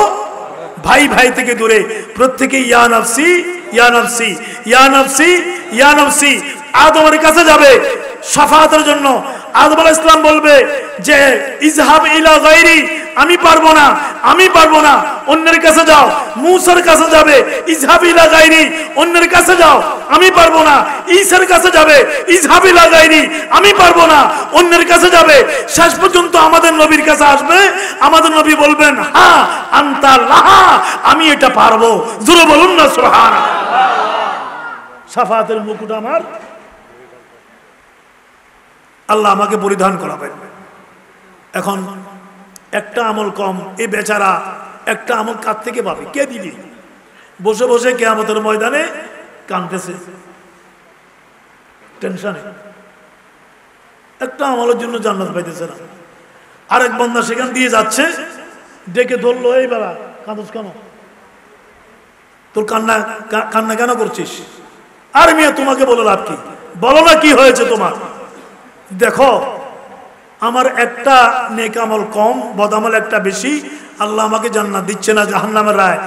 ভাই ভাই থেকে দূরে, প্রত্যেকে ইয়া নাফসি ইয়া নাফসি ইয়া নাফসি ইয়া নাফসি। আদমের কাছে যাবে শাফাআতের জন্য। আদম আলাইহিস সালাম বলবে যে ইযহাব ইলা গায়রি, আমি পারবো না, আমি পারবো না, অন্যের কাছে যাও। মূসার কাছে যাবে, ইযহাব ইলা গায়রি, অন্যের কাছে যাও, আমি পারবো না। ঈসার কাছে যাবে, ইযহাব ইলা গায়রি, আমি পারবো না, অন্যের কাছে যাবে। শেষ পর্যন্ত আমাদের নবীর কাছে আসবে, আমাদের নবী বলবেন হ্যাঁ আনতা লাহা, আমি এটা পারবো। জোরে বলুন না সুবহানাল্লাহ। শাফাআতের মুকুট আমার আল্লাহ আমাকে পরিধান করাবেন। এখন একটা আমল কম, এ বেচারা একটা আমল কার থেকে পাবে? কে দিবে? বসে বসে কিয়ামতের ময়দানে কাঁদতেছে টেনশনে, একটা আমলের জন্য জান্নাত পাইতেছে না। আরেক বান্দা সেখান দিয়ে যাচ্ছে, ডেকে ধরলো, এই বেলা কাঁদছ কেন? তোর কান্না কান্না কেন করছিস? আর মিয়া তোমাকে বলে লাভ কি? বলো না কি হয়েছে তোমার? দেখো আমার একটা নেক আমল কম, বদামল একটা বেশি, আল্লাহ আমাকে জান্নাত দিচ্ছে না, জাহান্নামের রায়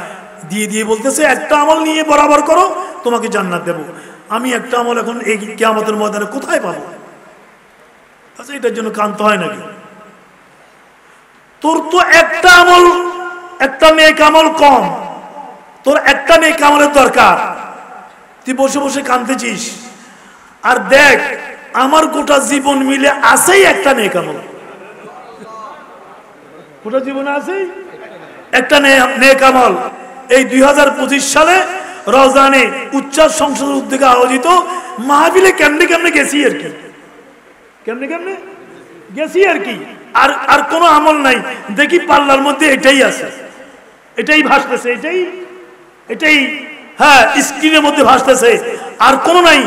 দিয়ে দিয়ে বলতেছে একটা আমল নিয়ে বরাবর করো, তোমাকে জান্নাত দেব। আমি একটা আমল এখন এই কিয়ামতের ময়দানে কোথায় পাবো? আচ্ছা এটার জন্য কান্ত হয় নাকি? তোর তো একটা আমল, একটা নেক আমল কম, তোর একটা নেক আমলের দরকার, তুই বসে বসে কাঁদতেছিস। আর দেখ আমার গোটা জীবন মিলে আছেই একটা নেক আমল, গোটা জীবনে আছেই একটা নেক আমল। এই 2025 সালে রমজানে উচ্চাস সংসদের উদ্যোগে আয়োজিত মাহফিলে কেমনে কেমনে গেছি আর কি, কেমনে কেমনে গেছি আর কি। আর আর কোনো আমল নাই, দেখি পাল্লার মধ্যে এটাই আছে, এটাই ভাসতেছে, এটাই এটাই হ্যাঁ স্ক্রিনের মধ্যে ভাসতেছে, আর কোনো নাই।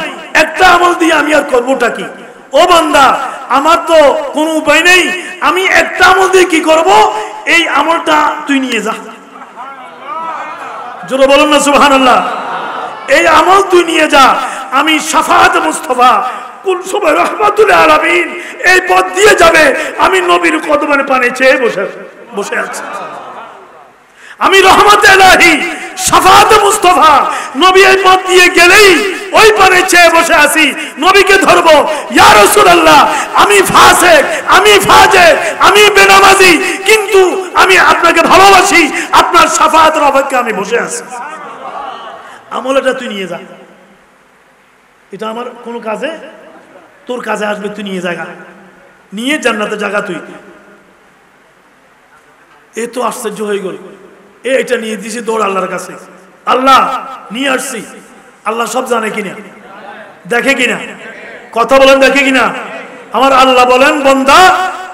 একটা আমল দিয়ে আমি আর করবোটা কি? ও বান্দা, আমার তো কোনো উপায় নেই, আমি একটা আমল দিয়ে কি করব? এই আমলটা তুই নিয়ে যা। জোরে বলুন না সুবহানাল্লাহ। এই আমল তুই নিয়ে যা। আমি শাফাআত মুস্তাফা কুলসুম রাহমাতুল আলামিন এই পথ দিয়ে যাবে, আমি নবীর কদমের পানে চেয়ে বসে আছি। আমি রহমত ইলাহি শাফাআত মুস্তাফা নবী এই পথ দিয়ে গেলেই ওই পারে চেয়ে বসে আছি, নবীকে ধরবো। ইয়া রাসূলুল্লাহ, আমি ফাসিক, আমি ফাজির, আমি বেনামাজি, কিন্তু আমি আপনাকে ভালোবাসি, আপনার শাফাআতের অপেক্ষায় আমি বসে আছি। আমলটা তুই নিয়ে যা, এটা আমার কোনো কাজে, তোর কাজে আসবে, তুই নিয়ে জায়গা, নিয়ে জান্নাতে জায়গা তুই। এ তো আশ্চর্য হয়ে গেল, এটা নিয়ে দিছি দৌড় আল্লাহর কাছে, আল্লাহ নিয়ে আসছি। আল্লাহ সব জানে কিনা, দেখে কিনা, কথা বলেন দেখে কিনা। আমার আল্লাহ বলেন বান্দা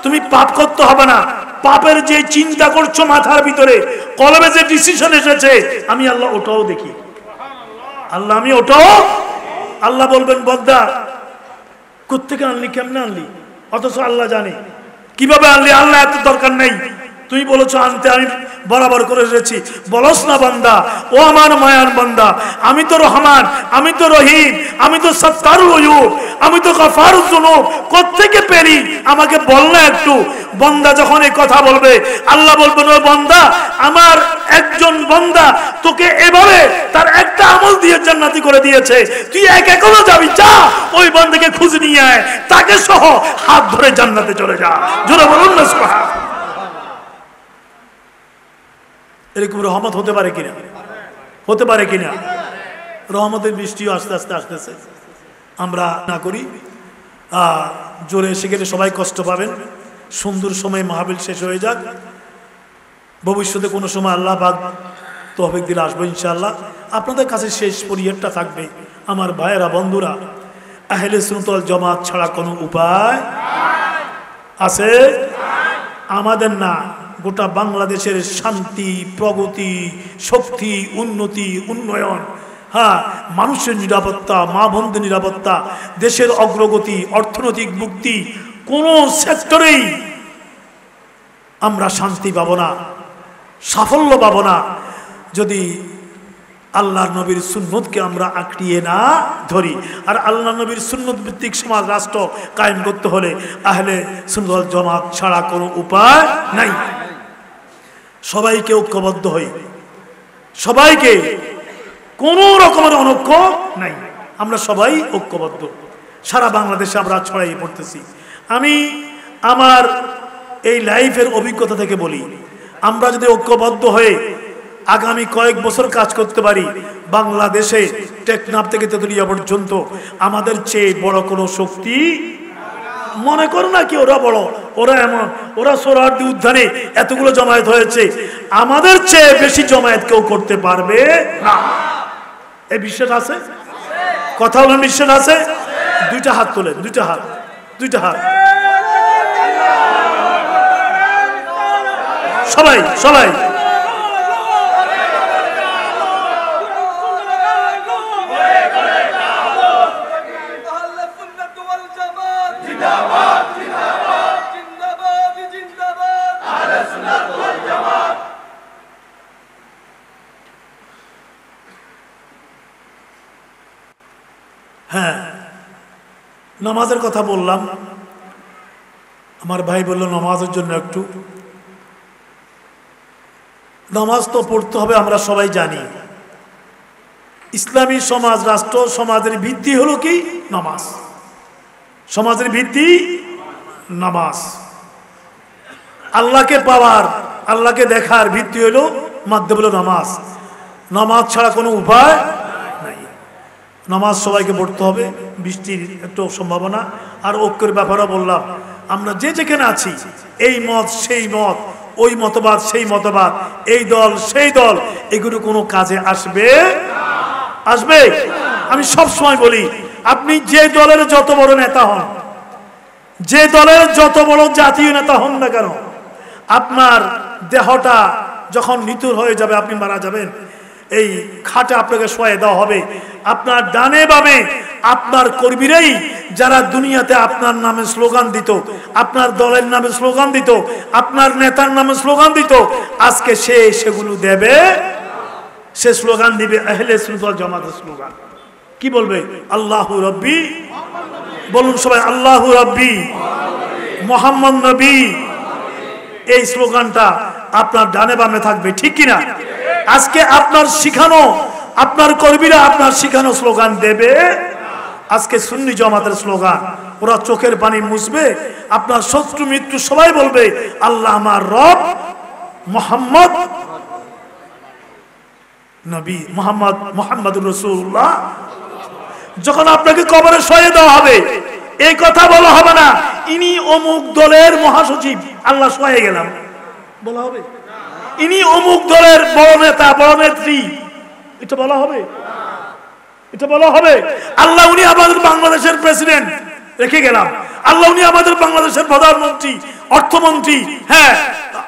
তুমি পাপ করতে হবে না, পাপের যে চিন্তা করছো মাথার ভিতরে, কলবে যে ডিসিশন এসেছে, আমি আল্লাহ ওটাও দেখি। আল্লাহ আমি ওটাও, আল্লাহ বলবেন বান্দা কোত্থেকে আনলি, কেমনে আনলি? অথচ আল্লাহ জানে কিভাবে আনলি। আল্লাহ এত দরকার নেই, তুই বলেছো আনতে, আমি বরাবর করে এসেছি। বলস না বান্দা, ও আমার মায়ার বান্দা, আমি তো রহমান, আমি তো রহিম, আমি তো সত্তারুল উয়ুব, আমি তো গফারুজ যুনুব, কোত্থেকে পেরি আমাকে বল না একটু। বান্দা যখন এই কথা বলবে, আল্লাহ বলবেন ও বান্দা, আমার একজন বান্দা তোকে এভাবে তার একটা আমল দিয়ে জান্নাতি করে দিয়েছে, তুই এক এখনো যাবি, যা ওই বান্দাকে খুঁজে নিয়ে আয়, তাকে সহ হাত ধরে জান্নাতে চলে যা। জোরে বলুন না সুবহানাল্লাহ। এরকম রহমত হতে পারে কিনা, হতে পারে কিনা? রহমতের বৃষ্টিও আস্তে আস্তে আসতেছে, আমরা না করি জোরে এসে গেলে সবাই কষ্ট পাবেন। সুন্দর সময় মাহফিল শেষ হয়ে যাক, ভবিষ্যতে কোনো সময় আল্লাহ পাক তৌফিক দিলে আসবো ইনশাআল্লাহ। আপনাদের কাছে শেষ পরিহারটা থাকবে, আমার ভাইয়েরা বন্ধুরা, আহলে সুন্নাত ওয়াল জামাত ছাড়া কোনো উপায় আছে? আমাদের না, গোটা বাংলাদেশের শান্তি, প্রগতি, শক্তি, উন্নতি, উন্নয়ন, হ্যাঁ, মানুষের নিরাপত্তা, মা বোনদের নিরাপত্তা, দেশের অগ্রগতি, অর্থনৈতিক মুক্তি, কোনো সেক্টরেই আমরা শান্তি পাব না, সাফল্য পাব না যদি আল্লাহর নবীর সুন্নতকে আমরা আঁকড়িয়ে না ধরি। আর আল্লাহ নবীর সুন্নত ভিত্তিক সমাজ রাষ্ট্র কায়েম করতে হলে আহলে সুন্নাত ওয়াল জামাত ছাড়া কোনো উপায় নাই। সবাইকে ঐক্যবদ্ধ হই, সবাইকে, কোনো রকমের অনৈক্য নাই, আমরা সবাই ঐক্যবদ্ধ। সারা বাংলাদেশে আমরা ছড়াইয়ে পড়তেছি। আমি আমার এই লাইফের অভিজ্ঞতা থেকে বলি, আমরা যদি ঐক্যবদ্ধ হয়ে আগামী কয়েক বছর কাজ করতে পারি, বাংলাদেশে টেকনাফ থেকে তেতুলিয়া পর্যন্ত আমাদের চেয়ে বড় কোনো শক্তি, মনে করো না কি ওরা বড়, ওরা এমন, ওরা সোহরাওয়ার্দী উদ্যানে এতগুলো জমায়েত হয়েছে, আমাদের চেয়ে বেশি জমায়েত কেউ করতে পারবে না। এই বিশ্বাস আছে? কথা বলেন, বিশ্বাস আছে? দুইটা হাত তোলেন, দুইটা হাত, দুইটা হাত, সবাই সবাই। হ্যাঁ, নামাজের কথা বললাম, আমার ভাই বলল নামাজের জন্য একটু। নামাজ তো পড়তে হবে, আমরা সবাই জানি। ইসলামী সমাজ, রাষ্ট্র সমাজের ভিত্তি হলো কি? নামাজ। সমাজের ভিত্তি নামাজ। আল্লাহকে পাওয়ার, আল্লাহকে দেখার ভিত্তি হলো, মাধ্যম হলো নামাজ। নামাজ ছাড়া কোনো উপায় নাই। নামাজ সবাইকে পড়তে হবে, বৃষ্টির একটু সম্ভাবনা। আর ঐক্যের ব্যাপারও বললাম, আমরা যে যেখানে আছি, এই মত সেই মত, ওই মতবাদ সেই মতবাদ, এই দল সেই দল, এগুলো কোনো কাজে আসবে? আসবে? আমি সব সময় বলি, আপনি যে দলের যত বড় নেতা হন, যে দলের যত বড় জাতীয় নেতা হন না কেন, আপনার দেহটা যখন নিতুর হয়ে যাবে, আপনি মারা যাবেন, এই খাটে আপনাকে শোয়ে দেওয়া হবে, আপনার ডানে বামে আপনার কর্মীরাই যারা দুনিয়াতে আপনার নামে স্লোগান দিত, আপনার দলের নামে স্লোগান দিত, আপনার নেতার নামে স্লোগান দিত, আজকে সে সেগুলো দেবে। সে স্লোগান দিবে আহলে সুন্নাত ওয়াল জামাতের স্লোগান। কি বলবে? আল্লাহু রাব্বি, বলুন সবাই, আল্লাহু রাব্বি, মুহাম্মদ নবী। এই স্লোগানটা আপনার ডানে বামে থাকবে, ঠিক কিনা? আজকে আপনার শিখানো, আপনার কর্মীরা আপনার শিখানো স্লোগান দেবে। আজকে সুন্নি জামাতের স্লোগান, ওরা চোখের পানি মুছবে, আপনার শত্রু মিত্র সবাই বলবে আল্লাহ আমার রব, মুহাম্মদ নবী, মুহাম্মদুর রাসূলুল্লাহ। যখন আপনাকে কবরে শোয়ে দেওয়া হবে, এই কথা বলা হবে না ইনি অমুক দলের মহাসচিব, আল্লাহ শোয়ে গেলাম বলা হবে। ইনি অমুক দলের বড় নেতা, বড় নেত্রী, এটা বলা হবে? এটা বলা হবে? আল্লাহ উনি আমাদের বাংলাদেশের প্রেসিডেন্ট রেখে গেলাম, আল্লাহ উনি আমাদের বাংলাদেশের প্রধানমন্ত্রী, অর্থমন্ত্রী, হ্যাঁ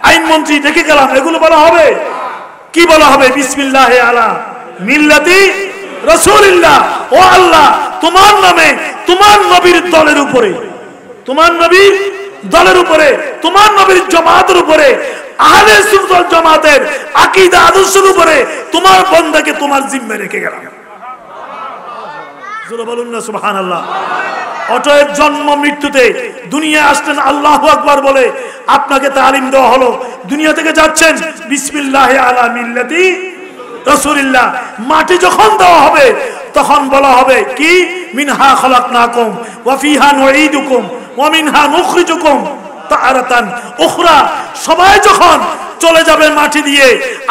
আইনমন্ত্রী রেখে গেলাম, এগুলো বলা হবে? কি বলা হবে? বিসমিল্লাহ আলা মিল্লাতি রাসূলিল্লাহ। ও আল্লাহ, তোমার নামে, তোমার নবীর দলের উপরে, তোমার নবীর দলের উপরে, তোমার নবীর জামাতের উপরে, আহলে সুন্নাত ওয়াল জামাতের আকীদা আদর্শের উপরে তোমার বান্দাকে তোমার জিম্মে রেখে গেলাম। জোরে বলুন না সুবহানাল্লাহ। অতএব জন্ম মৃত্যুতে দুনিয়া আসলেন আল্লাহু আকবার বলে, আপনাকে তালিম দেওয়া হলো, দুনিয়া থেকে যাচ্ছেন বিসমিল্লাহ আলা মিল্লাতি রাসূলিল্লাহ। মাটি যখন দেওয়া হবে তখন বলা হবে কি? মিনহা খলাকনাকুম ওয়া ফিহা নুঈদুকুম ওয়া মিনহা নুখরিজুকুম তারাতান উখরা। সবাই যখন চলে যাবে মাটি দিয়ে,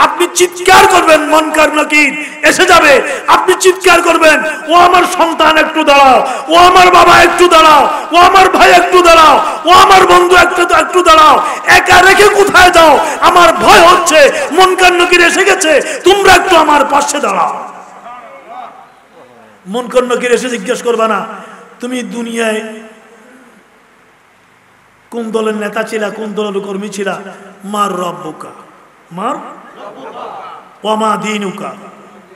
আপনি চিৎকার করবেন, মুনকার নাকির এসে যাবে, আপনি চিৎকার করবেন, ও আমার সন্তান একটু দাঁড়াও, ও আমার বাবা একটু দাঁড়াও, ও আমার ভাই একটু দাঁড়াও, ও আমার বন্ধু একটু দাঁড়াও, একা রেখে কোথায় যাও? আমার ভয় হচ্ছে, মুনকার নাকির এসে গেছে, তোমরা একটু আমার পাশে দাঁড়াও। মুনকার নাকির এসে জিজ্ঞেস করবে না তুমি দুনিয়ায় কোন দলের নেতা ছিলা, কোন দলের কর্মী ছিলা? মার রব্বুকা, মার ওয়ামা দীনুকা,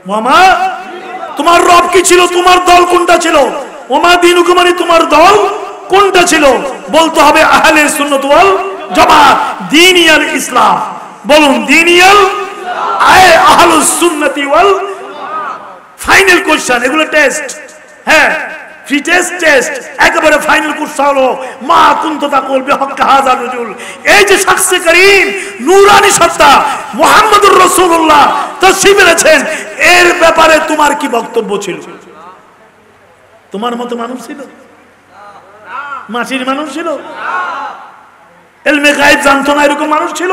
ওয়ামা তোমার রব কি ছিল, তোমার দল কোনটা ছিল? ওয়ামা দীনুকা মানে তোমার দল কোনটা ছিল? বলতে হবে আহলে সুন্নাত ওয়াল জামাত, দ্বীনিয়াল ইসলাম। বলুন দ্বীনিয়াল আহলুস সুন্নতি ওয়াল। ফাইনাল কোশ্চেন, এগুলো টেস্ট, হ্যাঁ ফ্রি টেস্ট, একেবারে ফাইনাল কোশ্চেন হলো মা কুনতু তাকুল বিহক্কা হাযা রজুল। এই যে শাখসে করিম নূরানী সত্তা মুহাম্মদুর রাসূলুল্লাহ তাশরীফ এনেছেন, এর ব্যাপারে তোমার কি বক্তব্য ছিল? তোমার মতো মানুষ ছিল? মাটির মানুষ ছিল? ইলমে গায়েব জানতো না এরকম মানুষ ছিল?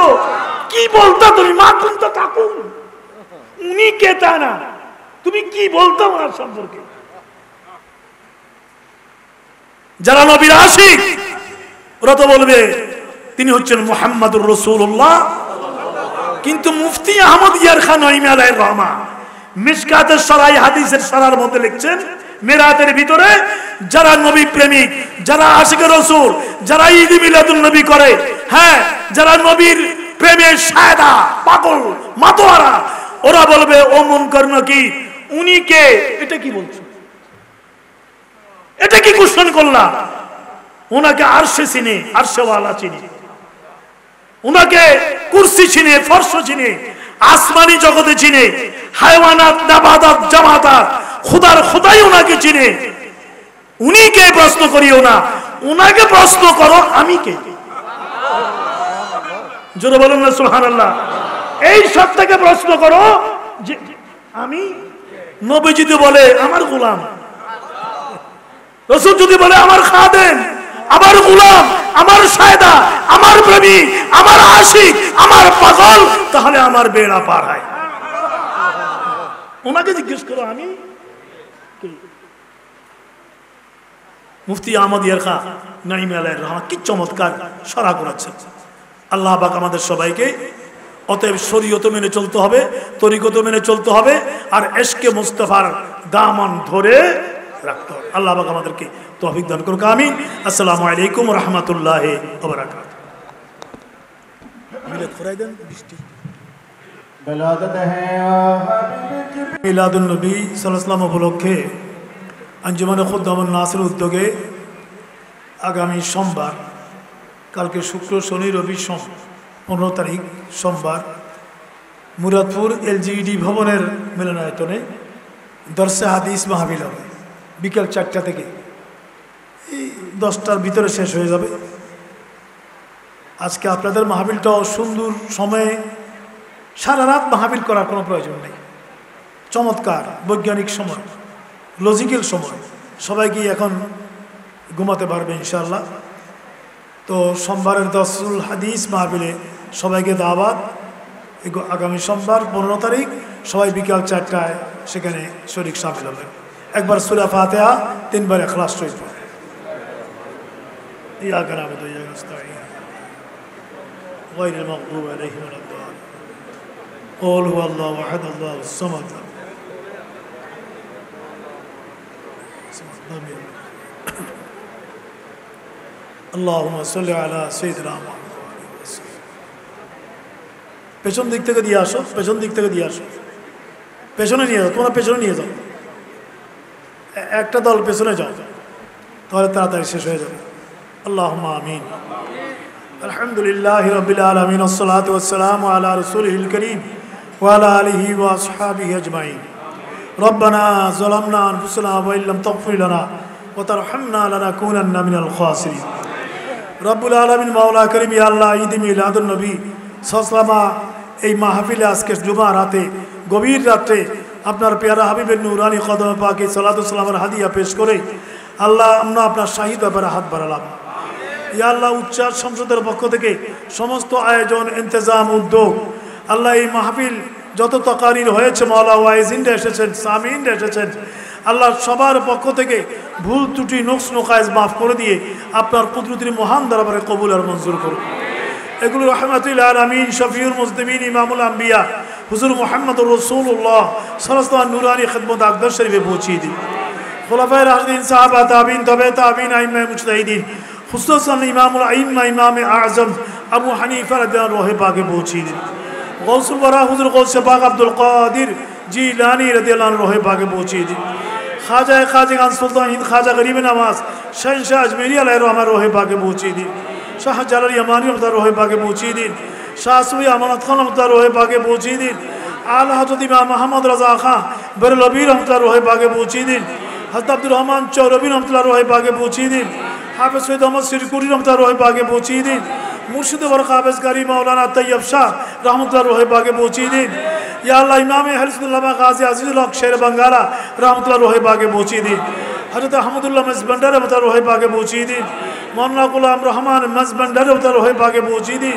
কি বলতা তুমি? মা কুনতু তাকুল, উনি কে তা না, তুমি কি বলতো ওনার সম্পর্কে? যারা নবীর আশিক ওরা তো বলবে তিনি হচ্ছেন মুহাম্মদুর রাসূলুল্লাহ। কিন্তু মুফতি আহমদ ইয়ার খান নঈমি আলাইহির রহমান মিশকাতের সরাই হাদিসের সরার মধ্যে লিখছেন, মেরাতের ভিতরে যারা নবী প্রেমিক, যারা আশিকে রাসূল, যারা ঈদ মিলাদুন নবী করে, হ্যাঁ যারা নবীর প্রেমে শায়দা পাগল মাতোয়ারা, ওরা বলবে ও মুনকার নাকির উনি কে? এটা কি বলছো? এটা কি কোশ্চেন করলা? ওনাকে আরশে চিনে, আরশেওয়ালা চিনে, ওনাকে কুরসি চিনে, ফরশ চিনে, আসমানি জগতে চিনে, হায়ওয়ানাত নাবাতাত জামাতাত খোদার খোদাই ওনাকে চিনে। উনি কে প্রশ্ন করিও না, ওনাকে প্রশ্ন করো আমি কে। জোরে বলুন না সুবহানাল্লাহ। এই সত্তাকে প্রশ্ন করো যে আমি। নবী যদি বলে আমার গোলাম, রাসূল যদি বলে আমার খাদেম, আমার গোলাম, আমার শায়দা, আমার প্রেমী, আমার আশিক, আমার পাগল, তাহলে আমার বেড়া পার হয়। ওনাকে জিজ্ঞেস করো আমি কে। মুফতি আহমদ ইয়ার খান নঈমি আলাইহির রহমান কি চমৎকার সরা করেছেন। আল্লাহ পাক আমাদের সবাইকে অতএব শরীয়ত মেনে চলতে হবে, তরিকত মেনে চলতে হবে, আর ইশকে মুস্তাফার দামান ধরে রাখতে হবে। আল্লাহ পাক আমাদেরকে তৌফিক দান করুক, আমিন। আসসালামু আলাইকুম ওয়া রাহমাতুল্লাহি ওয়া বারাকাতুহু। মিলাদ করাই দেন বৃষ্টি। মিলাদুন নবী সাল্লাল্লাহু আলাইহি ওয়াসাল্লাম উপলক্ষে আঞ্জুমানে খুদ্দামুন নাসির উদ্যোগে আগামী সোমবার, কালকে শুক্র শনি রবি সোম 15 তারিখ সোমবার মুরাদপুর এলজিইডি ভবনের মিলনায়তনে দরসে হাদিস মাহফিল হবে বিকেল 4টা থেকে, এই 10টার ভিতরে শেষ হয়ে যাবে। আজকে আপনাদের মাহফিলটাও সুন্দর সময়ে, সারা রাত মাহফিল করার কোনো প্রয়োজন নেই, চমৎকার বৈজ্ঞানিক সময়, লজিক্যাল সময়, সবাই কি এখন ঘুমাতে পারবে ইনশাআল্লাহ। তো সোমবারের দরসুল হাদিস মাহফিলে সবাইকে দাওয়াত। আগামী সোমবার 15 তারিখ সবাই বিকাল 4টায় সেখানে শরীক শামিল হবেন। একবার সূরা ফাতিহা, 3 বার ইখলাস শরীফ। ইয়াকা না'বুদু ওয়া ইয়াকা নাস্তাঈন গায়রিল মাগদুবি আলাইহিম ওয়া লাদ-দাল্লিন কুল হুয়াল্লাহু আহাদ আল্লাহুস সামাদ আল্লাহুম্মা সাল্লি আলা সাইয়্যিদিনা মুহাম্মাদ। পেছন দিক থেকে দিয়ে আসো, পেছন দিক থেকে দিয়ে আসো, পেছনে নিয়ে যাও, তোমরা পেছনে নিয়ে যাও, একটা দল পেছনে যাও, তাহলে তাড়াতাড়ি শেষ হয়ে যাবে। আল্লাহুম্মা আমিন। আলহামদুলিল্লাহি রাব্বিল আলামিন ওয়াসসালাতু ওয়াসসালামু আলা রাসূলিল কারীম ওয়া আলা আলিহি ওয়া আসহাবিহি আজমাইন। রব্বানা যালামনা আনফুসানা ওয়া ইল্লাম তাগফির লানা ওয়া তারহামনা লানাকুনান্না মিনাল খাসিরিন। রব্বুল আলামিন মাওলা করিম, ইয়া আল্লাহ, ঈদ মিলাদুন নবী সাল্লাল্লাহু এই মাহফিলে আজকে জুমা রাতে গভীর রাত্রে আপনার পেয়ারা হাবিবের নূরানি কদমে পাকে সালাতু সালামের হাদিয়া পেশ করে আল্লাহ আমরা আপনার শাহী ব্যাপারে হাত বাড়ালাম। ইয়া আল্লাহ, উচ্চার সংসদের পক্ষ থেকে সমস্ত আয়োজন, ইন্তজাম, উদ্যোগ, আল্লাহ এই মাহফিল যত তাকারির হয়েছে, মাওলা ওয়াইজিনরা এসেছেন, সামিনরা এসেছেন, আল্লাহ সবার পক্ষ থেকে ভুল ত্রুটি নকশ নকায়েজ মাফ করে দিয়ে আপনার কুদরতের মহান দরবারে কবুল আর মঞ্জুর করুন। এগুলো রাহমাতুল আলামিন, শফিউল মুজনিবিন, ইমামুল আম্বিয়া হুজুর মুহাম্মদুর রাসূলুল্লাহ সাল্লাল্লাহু আলাইহি ওয়াসাল্লাম নূরানি খিদমত আকদর শরীফে পৌঁছিয়ে দিন। খুলাফায়ে রাশিদিন, সাহাবা, তাবিঈন, তবে তাবিঈন, আইম্মায়ে মুজতাহিদিন, খুসুসান ইমামুল আইম্মা ইমামে আযম আবু হানিফা রাদিয়াল্লাহু আনহু পাকে পৌঁছিয়ে দিন। গৌসুল বরা হুজুর গৌসে পাক আব্দুল কাদির জিলানী রাদিয়াল্লাহু আনহু পাকে পৌঁছিয়ে দিন। খাজা খাজিগান সুলতান হিন্দ খাজা গরিব নওয়াজ শহনशाह আজমেরি আলাইহির রহমান রহে পাকে পৌঁছিয়ে দিন। শাহ জালাল ইয়ামানি রহমাতুল্লাহ রহে পাকে পৌঁছিয়ে দিন। শাহ সুফি আমানত খান রহমাতুল্লাহ রহে পাকে পৌঁছিয়ে দিন। আলা হযরত ইমাম মুহাম্মদ রাজা খান বেরলভী রহমাতুল্লাহ রহে পাকে পৌঁছিয়ে দিন। হযরত আব্দুর রহমান চৌরবী রহমাতুল্লাহ রহে পাকে পৌঁছিয়ে দিন। হাফেজ সৈয়দ আহমদ সিরকুরি রহমাতুল্লাহ রহে পাকে পৌঁছিয়ে দিন। মুর্শিদ বরক হাফেজ কারি মাওলানা তৈয়ব শাহ রহমাতুল্লাহ রহে পাকে পৌঁছিয়ে দিন। या अल्लाह इमाम हरिसुल्लाह गाजी अजीजुल हक शेर बंगाला रहमतुल्लाह रोहे पाके पहुँची दी। हजरत अहमदुल्लाह मजबंडर रहमतुल्लाह रोहे पाके पहुँची दी। मौलाना गुलाम रहमान मजबंडर रहमतुल्लाह रोहे पाके पहुँची दी।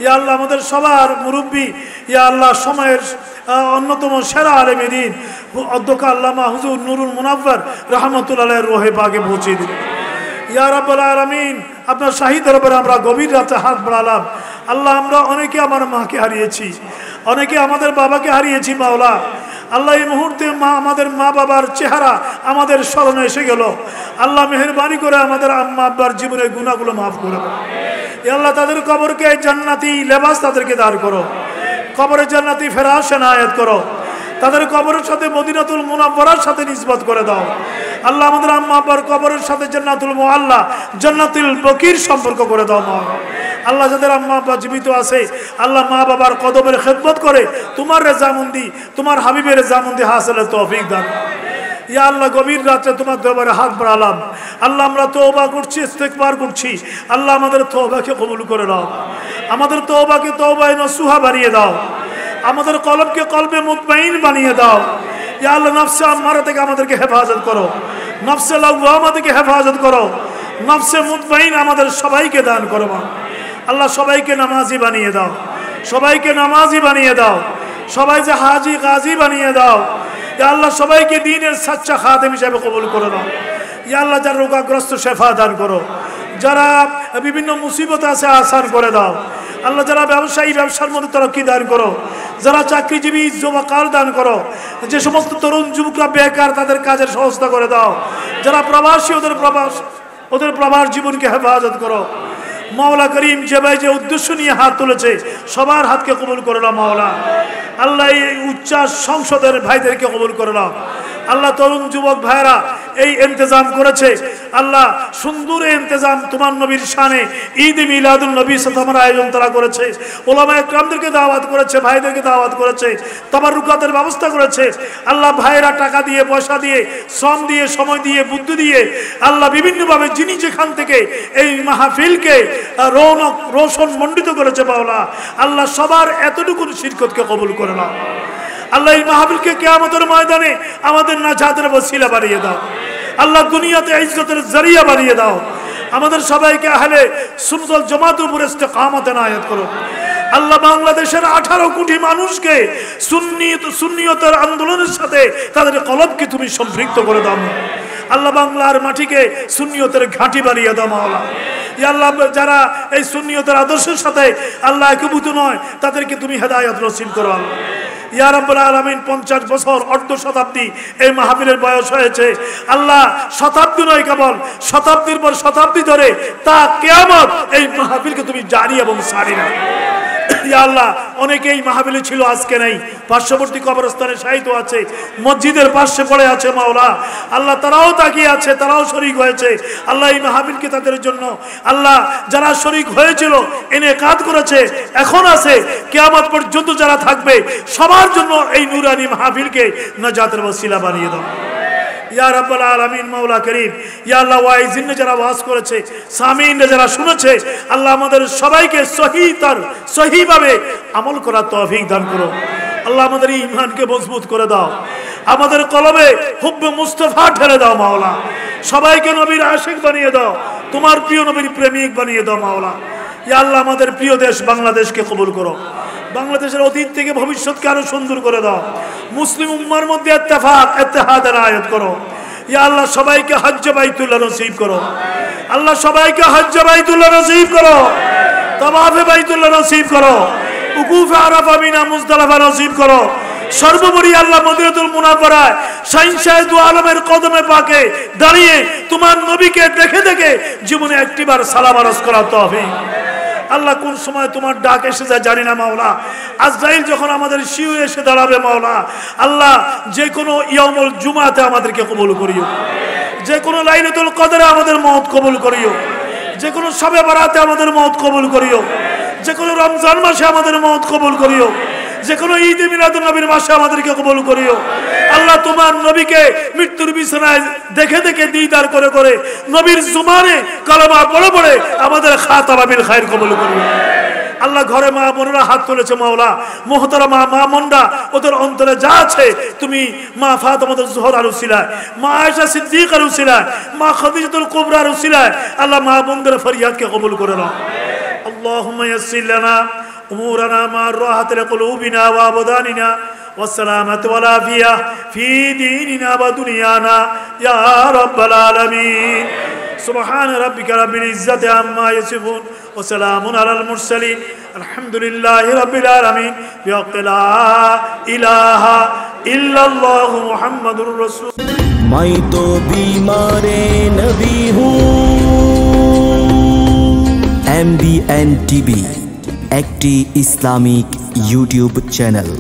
या अल्लाह আমাদের সবার মুরব্বি, ইয়া আল্লাহ সময়ের অন্যতম সেরা আলেমে দ্বীন অধ্যক্ষ আল্লামা হুজুর নুরুল মুনাব্বর রাহমাতুল্লাহ আলাইহির রোহে পাকে পৌঁছে দিন। ইয়া রাব্বুল আলামিন, আপনার শাহী দরবারে আমরা গভীর রাতে হাত বাড়ালাম। আল্লাহ, আমরা অনেকে আমার মাকে হারিয়েছি, অনেকে আমাদের বাবাকে হারিয়েছি। মাওলা আল্লাহ, এই মুহূর্তে আমাদের মা বাবার চেহারা আমাদের স্মরণে এসে গেল। আল্লাহ মেহেরবানি করে আমাদের আম্মা আব্বার জীবনের গুনাহগুলো মাফ করে দাও। ইয়া আল্লাহ, তাদের কবরকে জান্নাতি লেবাস তাদেরকে দান করো, কবরে জান্নাতি ফেরাশ এনায়েত করো, তাদের কবরের সাথে মদিনাতুল মুনাওয়ারার সাথে নিসবত করে দাও। আল্লাহ, আমাদের আম্মা আব্বার কবরের সাথে জান্নাতুল মুআল্লা জান্নাতুল বকির সম্পর্ক করে দাও। মা আল্লাহ, যাদের আম্মা আব্বা জীবিত আছে, আল্লাহ মা বাবার কদমের খেদমত করে তোমার রেজামন্দি, তোমার হাবিবের রেজামন্দি হাসিলের তৌফিক দান। ইয়া আল্লাহ, গভীর রাতে তোমার দরবারে হাত বাড়ালাম। আল্লাহ, আমরা তওবা করছি, ইস্তেগফার করছি। আল্লাহ, আমাদের তওবাকে কবুল করে নাও, আমাদের তওবাকে তওবায়ে নসুহা বানিয়ে দাও, আমাদের কলবকে কলবে মুতমাইন বানিয়ে দাও। ইয়া আল্লাহ, নফসে আম্মারা থেকে আমাদেরকে হেফাজত করো, নফসে লাওয়ামা থেকে হেফাজত করো, নফসে মুতমাইন আমাদের সবাইকে দান করো। আল্লাহ, সবাইকে নামাজি বানিয়ে দাও, সবাইকে নামাজি বানিয়ে দাও, সবাই যে হাজি গাজী বানিয়ে দাও। ইয়া আল্লাহ, সবাইকে দ্বীনের সাচ্চা খাদেম হিসেবে কবুল করে দাও। ইয়া আল্লাহ, যারা রোগাগ্রস্ত শেফা দান করো, যারা বিভিন্ন মুসিবত আছে আসান করে দাও। আল্লাহ, যারা ব্যবসায়ী ব্যবসার মধ্যে তরক্কি দান করো, যারা চাকরিজীবী যুবকাল দান করো, যে সমস্ত তরুণ যুবকরা বেকার তাদের কাজের সহজতা করে দাও, যারা প্রবাসী ওদের প্রবাস জীবনকে হেফাজত করো। মাওলা করিম, যে ভাই যে উদ্দেশ্য নিয়ে হাত তুলেছে সবার হাতকে কবুল করে নাও। মাওলা আল্লাহ, এই উচ্চাস সংসদের ভাইদেরকে কবুল করে নাও। আল্লাহ, তরুণ যুবক ভাইরা এই ইন্তজাম করেছে, আল্লাহ সুন্দর ইন্তজাম তোমার নবীর শানে ঈদ মিলাদুন নবী সাল্লাল্লাহু আয়োজন তারা করেছে, ওলামায়ে কেরামদেরকে দাওয়াত করেছে, ভাইদেরকে দাওয়াত করেছে, তাবাররুকাতের ব্যবস্থা করেছে। আল্লাহ, ভাইরা টাকা দিয়ে, পয়সা দিয়ে, শ্রম দিয়ে, সময় দিয়ে, বুদ্ধি দিয়ে, আল্লাহ বিভিন্নভাবে যিনি যেখান থেকে এই মাহফিলকে রৌনক রোশন মণ্ডিত করেছে। মাওলা আল্লাহ, সবার এতটুকু শিরকতকে কবুল করে নাও। আল্লাহ, এই মাহফিলকে কিয়ামতের ময়দানে আমাদের নাজাতের ওসিলা বানিয়ে দাও। আল্লাহ, দুনিয়াতে ইজ্জতের জরিয়া বানিয়ে দাও। আমাদের সবাইকে আহলে সুন্নাত ওয়াল জামাতের উপর ইস্তেকামত এনায়েত করো। আল্লাহ, বাংলাদেশের 18 কোটি মানুষকে সুন্নিয়তের আন্দোলনের সাথে তাদের কলবকে তুমি সম্পৃক্ত করে দাও। আল্লাহ, বাংলার মাটিকে সুন্নিয়তের ঘাঁটি বানিয়ে দাও। মাওলা ইয়া আল্লাহ, যারা এই সুন্নিয়তের আদর্শের সাথে আল্লাহ একীভূত নয় তাদেরকে তুমি হেদায়েত নসিব করো। ইয়া রাব্বুল আলামিন, 50 বছর অর্ধ শতাব্দী এই মাহফিলের বয়স হয়েছে। আল্লাহ, শতাব্দী নয়, কেবল শতাব্দীর পর শতাব্দী ধরে তা কিয়ামত এই মাহফিলকে তুমি জারি এবং সারি না। ইয়া আল্লাহ, অনেকেই মাহফিলে ছিল, আজকে নেই, পার্শ্ববর্তী কবরস্থানে শায়িত আছে, মসজিদের পাশে পড়ে আছে। মাওলা আল্লাহ, তারাও তাকিয়ে আছে, তারাও শরীক হয়েছে। আল্লাহ, এই মাহফিলকে তাদের জন্য, আল্লাহ যারা শরীক হয়েছিল, ইনেকাদ করেছে, এখন আছে, কিয়ামত পর্যন্ত যারা থাকবে, সবার জন্য এই নূরানি মাহফিলকে নাজাতের ওসিলা বানিয়ে দাও। ইয়া রাব্বুল আলামিন, মাওলা করিম, ইয়া আল্লাহ, ওয়াইজিন যারা ওয়াজ করেছে, সামিন যারা শুনেছে, আল্লাহ আমাদের সবাইকে সহিভাবে আমল করার তৌফিক দান করো। আল্লাহ, আমাদের ঈমানকে মজবুত করে দাও, আমাদের কলবে হুব্বে মুস্তাফা ঢেলে দাও। মাওলা, সবাইকে নবীর আশিক বানিয়ে দাও, তোমার প্রিয় নবীর প্রেমিক বানিয়ে দাও। মাওলা ইয়া আল্লাহ, আমাদের প্রিয় দেশ বাংলাদেশকে কবুল করো। বাংলাদেশের অতীত থেকে ভবিষ্যৎকে আরো সুন্দর করে দাও। মুসলিম উম্মার মধ্যে ইত্তেহাদ এনায়েত করো। ইয়া আল্লাহ, সবাইকে হজ্জ বাইতুল্লাহ নসিব করো। আল্লাহ, সবাইকে হজ্জ বাইতুল্লাহ নসিব করো, তাওয়াফে বাইতুল্লাহ নসিব করো, উকুফে আরাফা, মিনা, মুজদালিফা নসিব করো। সর্বোপরি আল্লাহ মদিনাতুল মুনাওয়ারায় শাহিনশাহ দু আলমের কদমে পাকে দাঁড়িয়ে তোমার নবীকে দেখে দেখে জীবনে একটিবার সালাম আরজ করা তৌফিক। আল্লাহ কোন সময় তোমার ডাক এসে যায় জানি না মাওলা। আজরাইল যখন আমাদের শিউরে এসে দাঁড়াবে মাওলা, আল্লাহ যে কোনো ইয়াউমুল জুমাতে আমাদেরকে কবুল করিও, যে কোনো লাইলাতুল কদরে আমাদের মওত কবুল করিও, যে কোনো শবে বারাতে আমাদের মওত কবুল করিও, যে কোনো রমজান মাসে আমাদের মওত কবুল করিও, যে কোনো ঈদ মিলাদুন নবীর মাসে আমাদেরকে কবুল করিও। আল্লাহ তোমার নবীকে মৃত্যুর বিছানায় দেখে দেখে দিদার করে করে নবীর জুমানে কালেমা পড়ে পড়ে আমাদের খাতামা বিল খায়র কবুল করিও। আল্লাহ ঘরে মা বোনেরা হাত তুলেছে মাওলা, মুহতারামা মা মন্ডা ওদের অন্তরে যা আছে তুমি মা ফাতেমাতুল জোহরার উসিলায়, মা আয়েশা সিদ্দিকার উসিলায়, মা খাদিজাতুল কুবরার উসিলায় আল্লাহ মা বোনদের ফরিয়াদকে কবুল করে নাও। আল্লাহুম্মা ইয়াসসির লানা উমুরানা মা রাহাত লিকুলুবিনা ওয়া আবদানিনা والسلامة والعافية في ديننا ودنيانا يا رب العالمين. سبحان ربك رب العزة عما يصفون وسلام على المرسلين الحمد لله رب العالمين بحق لا إله إلا الله محمد رسول। मैं तो बीमार नबी हूँ। MBN TV একটি ইসলামিক ইউটিউব চ্যানেল।